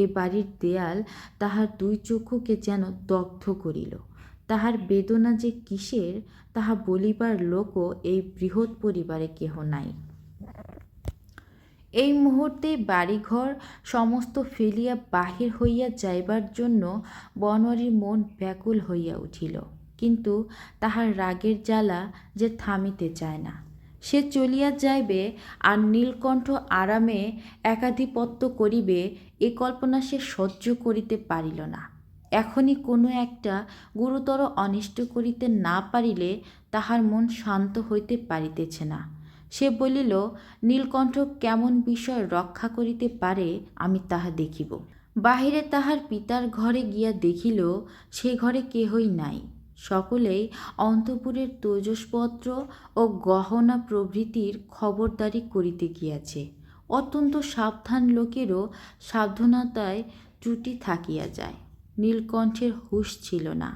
এ বাড়ির দেয়াল তাহার দুই চক্ষুকে যেন দগ্ধ করিল। তাহার বেদনা যে কিসের, তাহা বলিবার লোকও এই বৃহৎ পরিবারে কেহ নাই। এই মুহূর্তে বাড়িঘর সমস্ত ফেলিয়া বাহির হইয়া যাইবার জন্য বনোয়ারির মন ব্যাকুল হইয়া উঠিল, কিন্তু তাহার রাগের জ্বালা যে থামিতে চায় না। সে চলিয়া যাইবে, আর নীলকণ্ঠ আরামে একাধিপত্য করিবে, এ কল্পনা সে সহ্য করিতে পারিল না। এখনই কোনো একটা গুরুতর অনিষ্ট করিতে না পারিলে তাহার মন শান্ত হইতে পারিতেছে না। সে বলিল, নীলকণ্ঠ কেমন বিষয় রক্ষা করিতে পারে আমি তাহা দেখিব। বাহিরে তাহার পিতার ঘরে গিয়া দেখিল, সে ঘরে কেহই নাই। সকলেই অন্তঃপুরের তৈজসপত্র ও গহনা প্রভৃতির খবরদারি করিতে গিয়াছে। অত্যন্ত সাবধান লোকেরও সাবধানতায় ত্রুটি থাকিয়া যায়। নীলকণ্ঠের হুঁশ ছিল না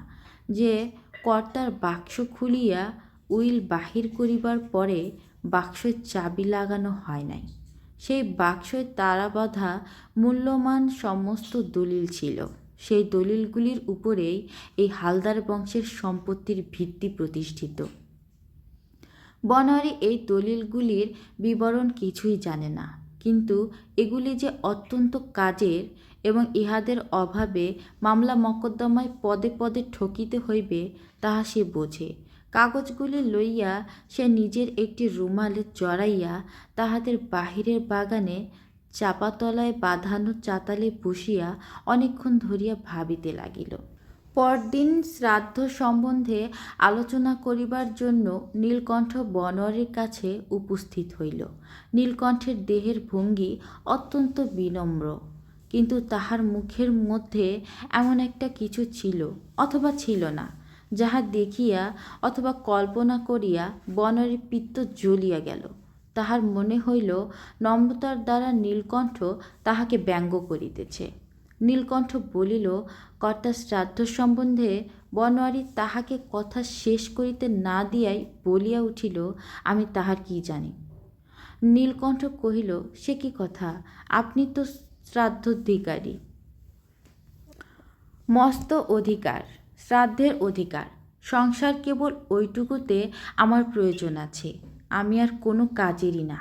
যে কর্তার বাক্স খুলিয়া উইল বাহির করিবার পরে বাক্সের চাবি লাগানো হয় নাই। সেই বাক্সে তালা বাঁধা মূল্যবান সমস্ত দলিল ছিল। সেই দলিলগুলির উপরেই এই হালদার বংশের সম্পত্তির ভিত্তি প্রতিষ্ঠিত। বনোয়ারি এই দলিলগুলির বিবরণ কিছুই জানে না, কিন্তু এগুলি যে অত্যন্ত কাজের এবং ইহাদের অভাবে মামলা মকদ্দমায় পদে পদে ঠকিতে হইবে তাহা সে বোঝে। কাগজগুলি লইয়া সে নিজের একটি রুমালে জড়াইয়া তাহাদের বাহিরের বাগানে চাপাতলায় বাঁধানো চাতালে বসিয়া অনেকক্ষণ ধরিয়া ভাবিতে লাগিল। পরদিন শ্রাদ্ধ সম্বন্ধে আলোচনা করিবার জন্য নীলকণ্ঠ বনোয়ারির কাছে উপস্থিত হইল। নীলকণ্ঠের দেহের ভঙ্গি অত্যন্ত বিনম্র। কিন্তু তাহার মুখের মধ্যে এমন একটা কিছু ছিল অথবা ছিল না, যাহা দেখিয়া অথবা কল্পনা করিয়া বনরের পিত্ত জ্বলিয়া গেল। তাহার মনে হইল নম্রতার দ্বারা নীলকণ্ঠ তাহাকে ব্যঙ্গ করিতেছে। নীলকণ্ঠ বলিল, কর্তার শ্রাদ্ধ সম্বন্ধে বনোয়ারি তাহাকে কথা শেষ করিতে না দিয়াই বলিয়া উঠিল, আমি তাহার কি জানি। নীলকণ্ঠ কহিল, সে কি কথা, আপনি তো শ্রাদ্ধধিকারী। মস্ত অধিকার, শ্রাদ্ধের অধিকার। সংসার কেবল ওইটুকুতে আমার প্রয়োজন আছে, আমি আর কোনো কাজেরই না।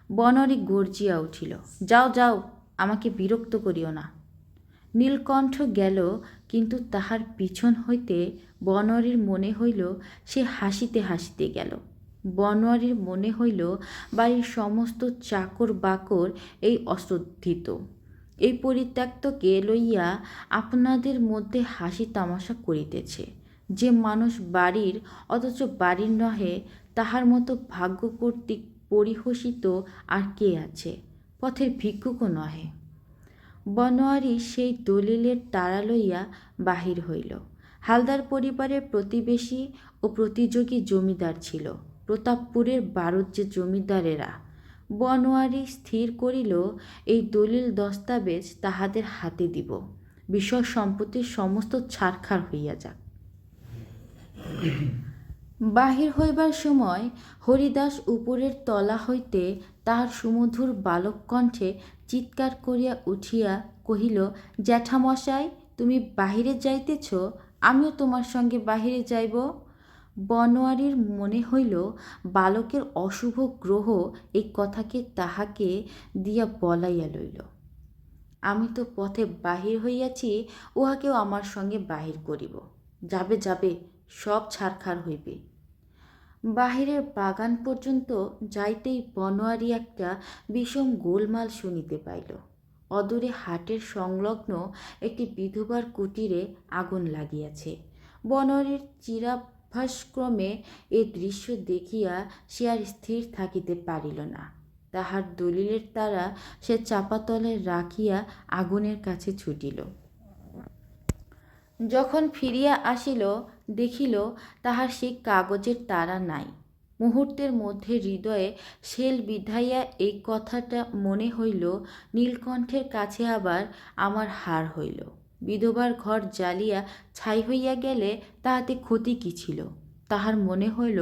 বনোয়ারি গর্জিয়া উঠিল, যাও যাও, আমাকে বিরক্ত করিও না। নীলকণ্ঠ গেল, কিন্তু তাহার পিছন হইতে বনোয়ারির মনে হইল সে হাসিতে হাসিতে গেল। বনোয়ারির মনে হইল বাড়ির সমস্ত চাকর বাকর এই অশ্রদ্ধিত, এই পরিত্যক্তকে লইয়া আপনাদের মধ্যে হাসি তামাশা করিতেছে। যে মানুষ বাড়ির অথচ বাড়ির নহে, তাহার মতো ভাগ্য কর্তৃক পরিহসিত আর কে আছে? পথের ভিক্ষুকও নহে। বনোয়ারি সেই দলিলের তাড়া লইয়া বাহির হইল। হালদার পরিবারের প্রতিবেশী ও প্রতিযোগী জমিদার ছিল প্রতাপপুরের বারজ্যে জমিদারেরা। বনোয়ারি স্থির করিল, এই দলিল দস্তাবেজ তাহাদের হাতে দিব, বিষয় সম্পত্তির সমস্ত ছারখার হইয়া যাক। বাহির হইবার সময় হরিদাস উপরের তলা হইতে তাহার সুমধুর বালক কণ্ঠে চিৎকার করিয়া উঠিয়া কহিল, জ্যাঠামশাই, তুমি বাহিরে যাইতেছ, আমিও তোমার সঙ্গে বাহিরে যাইব। বনোয়ারির মনে হইল বালকের অশুভ গ্রহ এই কথাকে তাহাকে দিয়া বলাইয়া লইল। আমি তো পথে বাহির হইয়াছি, উহাকেও আমার সঙ্গে বাহির করিব। যাবে যাবে, সব ছারখার হইবে। বাহিরের বাগান পর্যন্ত যাইতেই বনোয়ারি একটা বিষম গোলমাল শুনিতে পাইল। অদূরে হাটের সংলগ্ন একটি বিধবার কুটিরে আগুন লাগিয়াছে। বনোয়ারির চিরাভ্যাসক্রমে এ দৃশ্য দেখিয়া সে আর স্থির থাকিতে পারিল না। তাহার দলিলের তাড়া সে চাপাতলে রাখিয়া আগুনের কাছে ছুটিল। যখন ফিরিয়া আসিল, দেখিল তাহার সেই কাগজের তাড়া নাই। মুহূর্তের মধ্যে হৃদয়ে শেল বিঁধাইয়া এই কথাটা মনে হইল, নীলকণ্ঠের কাছে আবার আমার হার হইল। বিধবার ঘর জ্বালিয়া ছাই হইয়া গেলে তাহাতে ক্ষতি কী ছিল? তাহার মনে হইল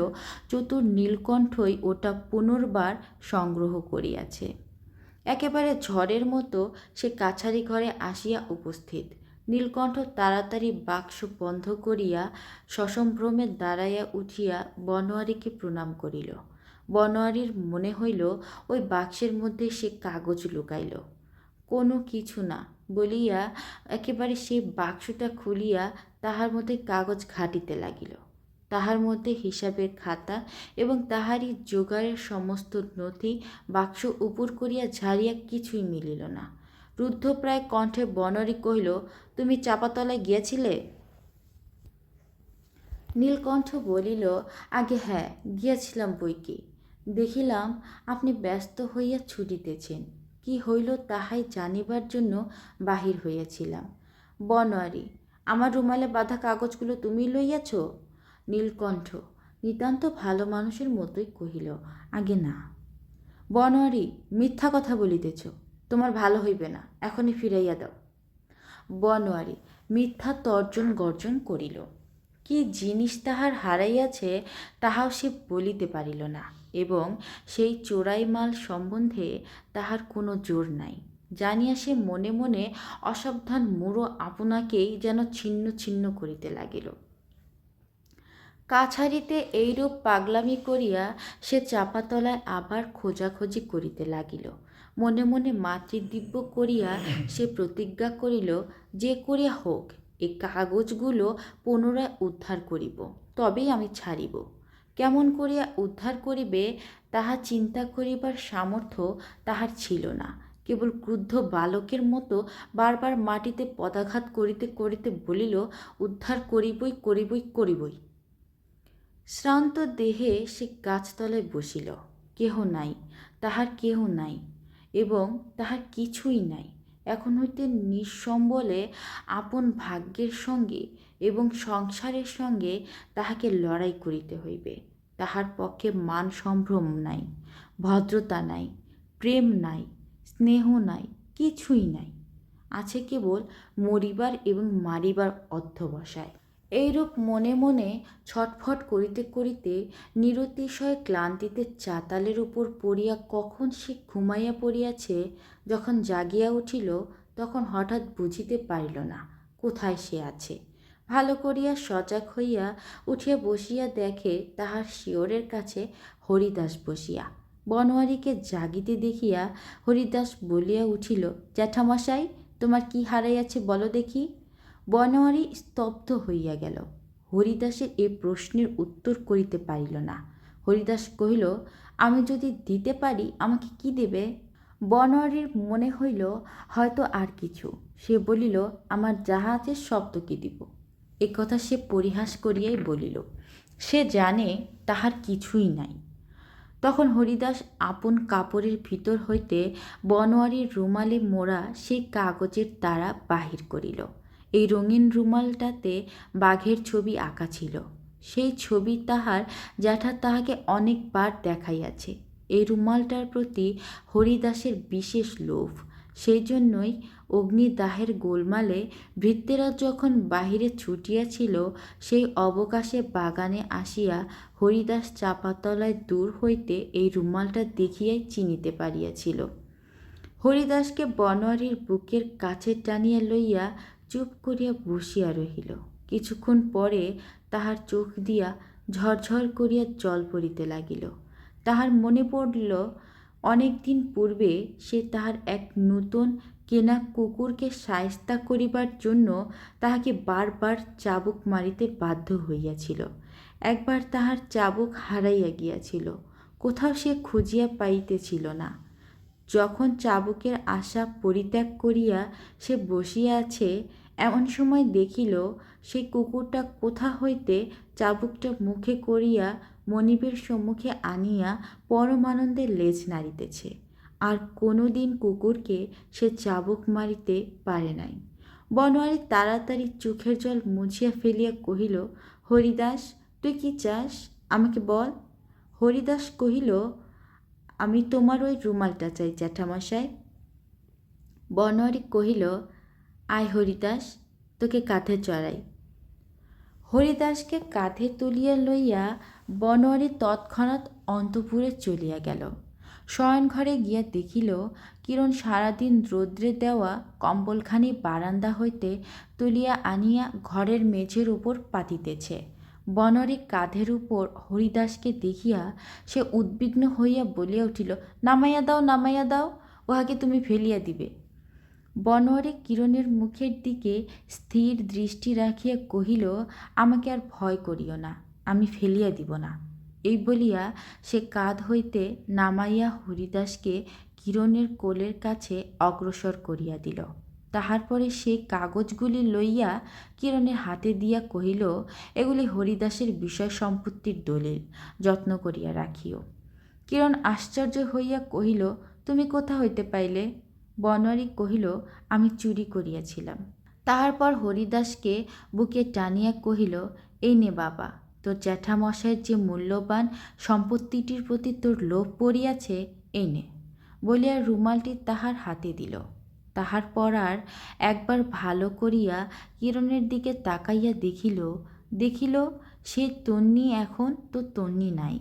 চতুর নীলকণ্ঠই ওটা পুনর্বার সংগ্রহ করিয়াছে। একেবারে ঝড়ের মতো সে কাছারি ঘরে আসিয়া উপস্থিত। নীলকণ্ঠ তাড়াতাড়ি বাক্স বন্ধ করিয়া সসম্ভ্রমে দাঁড়াইয়া উঠিয়া বনোয়ারিকে প্রণাম করিল। বনোয়ারির মনে হইল ওই বাক্সের মধ্যে সে কাগজ লুকাইল। কোনো কিছু না বলিয়া একেবারে সেই বাক্সটা খুলিয়া তাহার মধ্যে কাগজ ঘাটিতে লাগিল। তাহার মধ্যে হিসাবের খাতা এবং তাহারই জোগাড়ের সমস্ত নথি বাক্স উপর করিয়া ঝাড়িয়া কিছুই মিলিল না। রুদ্ধপ্রায় কণ্ঠে বনোয়ারি কহিল, তুমি চাপাতলায় গিয়াছিলে? নীলকণ্ঠ বলিল, আগে হ্যাঁ, গিয়াছিলাম বৈকি। দেখিলাম আপনি ব্যস্ত হইয়া ছুটিতেছেন, কি হইল তাহাই জানিবার জন্য বাহির হইয়াছিলাম। বনোয়ারি, আমার রুমালে বাঁধা কাগজগুলো তুমি লইয়াছ? নীলকণ্ঠ নিতান্ত ভালো মানুষের মতোই কহিল, আগে না। বনোয়ারি, মিথ্যা কথা বলিতেছ, তোমার ভালো হইবে না, এখনই ফিরাইয়া দাও। বনোয়ারি মিথ্যা তর্জন গর্জন করিল। কি জিনিস তাহার হারাইয়াছে তাহাও সে বলিতে পারিল না, এবং সেই চোরাই মাল সম্বন্ধে তাহার কোনো জোর নাই জানিয়া সে মনে মনে অসাবধান মুড়ো আপনাকেই যেন ছিন্ন ছিন্ন করিতে লাগিল। কাছারিতে এইরূপ পাগলামি করিয়া সে চাপাতলায় আবার খোঁজাখুঁজি করিতে লাগিল। মনে মনে মাতৃদিব্য করিয়া সে প্রতিজ্ঞা করিল, যে করিয়া হোক এই কাগজগুলো পুনরায় উদ্ধার করিব, তবেই আমি ছাড়িব। কেমন করিয়া উদ্ধার করিবে তাহা চিন্তা করিবার সামর্থ্য তাহার ছিল না। কেবল ক্রুদ্ধ বালকের মতো বারবার মাটিতে পদাঘাত করিতে করিতে বলিল, উদ্ধার করিবই করিবই করিবই। শ্রান্ত দেহে সে গাছতলায় বসিল। কেহ নাই, তাহার কেহ নাই, এবং তাহার কিছুই নাই। এখন হইতে নিঃসম্বলে আপন ভাগ্যের সঙ্গে এবং সংসারের সঙ্গে তাহাকে লড়াই করিতে হইবে। তাহার পক্ষে মান সম্ভ্রম নাই, ভদ্রতা নাই, প্রেম নাই, স্নেহ নাই, কিছুই নাই। আছে কেবল মরিবার এবং মারিবার অধ্যবসায়। এইরূপ মনে মনে ছটফট করিতে করিতে নিরতিশয় ক্লান্তিতে চাতালের উপর পড়িয়া কখন সে ঘুমাইয়া পড়িয়াছে, যখন জাগিয়া উঠিল তখন হঠাৎ বুঝিতে পারিল না কোথায় সে আছে। ভালো করিয়া সজাগ হইয়া উঠিয়া বসিয়া দেখে তাহার শিয়রের কাছে হরিদাস বসিয়া। বনোয়ারিকে জাগিতে দেখিয়া হরিদাস বলিয়া উঠিল, জ্যাঠামশাই, তোমার কি হারাইয়াছে বলো দেখি। বনোয়ারি স্তব্ধ হইয়া গেল। হরিদাসের এ প্রশ্নের উত্তর করিতে পারিল না। হরিদাস কহিল, আমি যদি দিতে পারি আমাকে কি দেবে? বনোয়ারির মনে হইল হয়তো আর কিছু। সে বলিল, আমার যাহা আছে সব তোকে দিব। এ কথা সে পরিহাস করিয়াই বলিল। সে জানে তাহার কিছুই নাই। তখন হরিদাস আপন কাপড়ের ভিতর হইতে বনোয়ারির রুমালে মোড়া সেই কাগজের তারা বাহির করিল। এই রঙিন রুমালটাতে বাঘের ছবি আঁকা ছিল। সেই ছবি তাহার জ্যাঠা তাহাকে অনেকবার দেখাইয়াছে। এই রুমালটার প্রতি হরিদাসের বিশেষ লোভ। সেই জন্যই অগ্নিদাহের গোলমালে ভৃত্যেরা যখন বাহিরে ছুটিয়াছিল, সেই অবকাশে বাগানে আসিয়া হরিদাস চাপাতলায় দূর হইতে এই রুমালটা দেখিয়াই চিনিতে পারিয়াছিল। হরিদাসকে বনোয়ারির বুকের কাছে টানিয়া লইয়া চুপ করিয়া বসিয়া রহিল। কিছুক্ষণ পরে তাহার চোখ দিয়া ঝরঝর করিয়া জল পড়িতে লাগিল। তাহার মনে পড়ল অনেক দিন পূর্বে সে তাহার এক নূতন কেনা কুকুরকে শায়েস্তা করিবার জন্য তাহাকে বারবার চাবুক মারিতে বাধ্য হইয়াছিল। একবার তাহার চাবুক হারাইয়া গিয়াছিল, কোথাও সে খুঁজিয়া পাইতেছিল না। যখন চাবুকের আশা পরিত্যাগ করিয়া সে বসিয়া আছে, এমন সময় দেখিল সেই কুকুরটা কোথা হইতে চাবুকটা মুখে করিয়া মনিবের সম্মুখে আনিয়া পরমানন্দে লেজ নাড়িতেছে। আর কোনো দিন কুকুরকে সে চাবুক মারিতে পারে নাই। বনোয়ারি তাড়াতাড়ি চোখের জল মুছিয়া ফেলিয়া কহিল, হরিদাস, তুই কি চাস আমাকে বল। হরিদাস কহিল, আমি তোমার ওই রুমালটা চাই জ্যাঠামশাই। বনোয়ারি কহিল, আয় হরিদাস, তোকে কাঁধে চড়াই। হরিদাসকে কাঁধে তুলিয়া লইয়া বনোয়ারি তৎক্ষণাৎ অন্তঃপুরে চলিয়া গেল। শয়নঘরে গিয়া দেখিল কিরণ সারাদিন রৌদ্রে দেওয়া কম্বলখানি বারান্দা হইতে তুলিয়া আনিয়া ঘরের মেঝের উপর পাতিতেছে। বনোয়ারি কাঁধের উপর হরিদাসকে দেখিয়া সে উদ্বিগ্ন হইয়া বলিয়া উঠিল, নামাইয়া দাও, নামাইয়া দাও, উহাকে তুমি ফেলিয়া দিবে। বনোয়ারি কিরণের মুখের দিকে স্থির দৃষ্টি রাখিয়া কহিল, আমাকে আর ভয় করিও না, আমি ফেলিয়া দিব না। এই বলিয়া সে কাঁধ হইতে নামাইয়া হরিদাসকে কিরণের কোলের কাছে অগ্রসর করিয়া দিল। তাহার পরে সেই কাগজগুলি লইয়া কিরণের হাতে দিয়া কহিল, এগুলি হরিদাসের বিষয় সম্পত্তির দলিল, যত্ন করিয়া রাখিও। কিরণ আশ্চর্য হইয়া কহিল, তুমি কোথা হইতে পাইলে? বনোয়ারি কহিল, আমি চুরি করিয়াছিলাম। তাহার পর হরিদাসকে বুকে টানিয়া কহিল, এই নে বাবা, তোর জ্যাঠামশাইয়ের যে মূল্যবান সম্পত্তিটির প্রতি তোর লোভ পড়িয়াছে, এই নে। বলিয়া রুমালটি তাহার হাতে দিল। তাহার পর আর একবার ভালো করিয়া কিরণের দিকে তাকাইয়া দেখিল সে তন্নি এখন তো তন্নি নাই।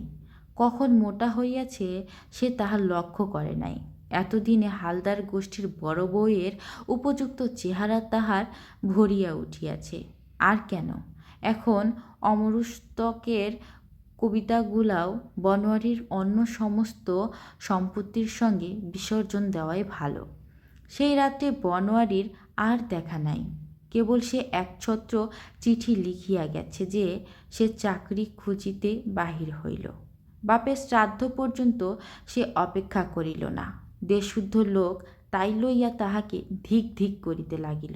কখন মোটা হইয়াছে সে তাহার লক্ষ্য করে নাই। এতদিনে হালদার গোষ্ঠীর বড় বউয়ের উপযুক্ত চেহারা তাহার ভরিয়া উঠিয়াছে। আর কেন, এখন অমরুস্তকের কবিতাগুলাও বনোয়ারির অন্য সমস্ত সম্পত্তির সঙ্গে বিসর্জন দেওয়াই ভালো। সেই রাত্রে বনোয়ারির আর দেখা নাই। কেবল সে একছত্র চিঠি লিখিয়া গেছে যে সে চাকরি খুঁজিতে বাহির হইল। বাপের শ্রাদ্ধ পর্যন্ত সে অপেক্ষা করিল না। দেশশুদ্ধ লোক তাই লইয়া তাহাকে ধিক ধিক করিতে লাগিল।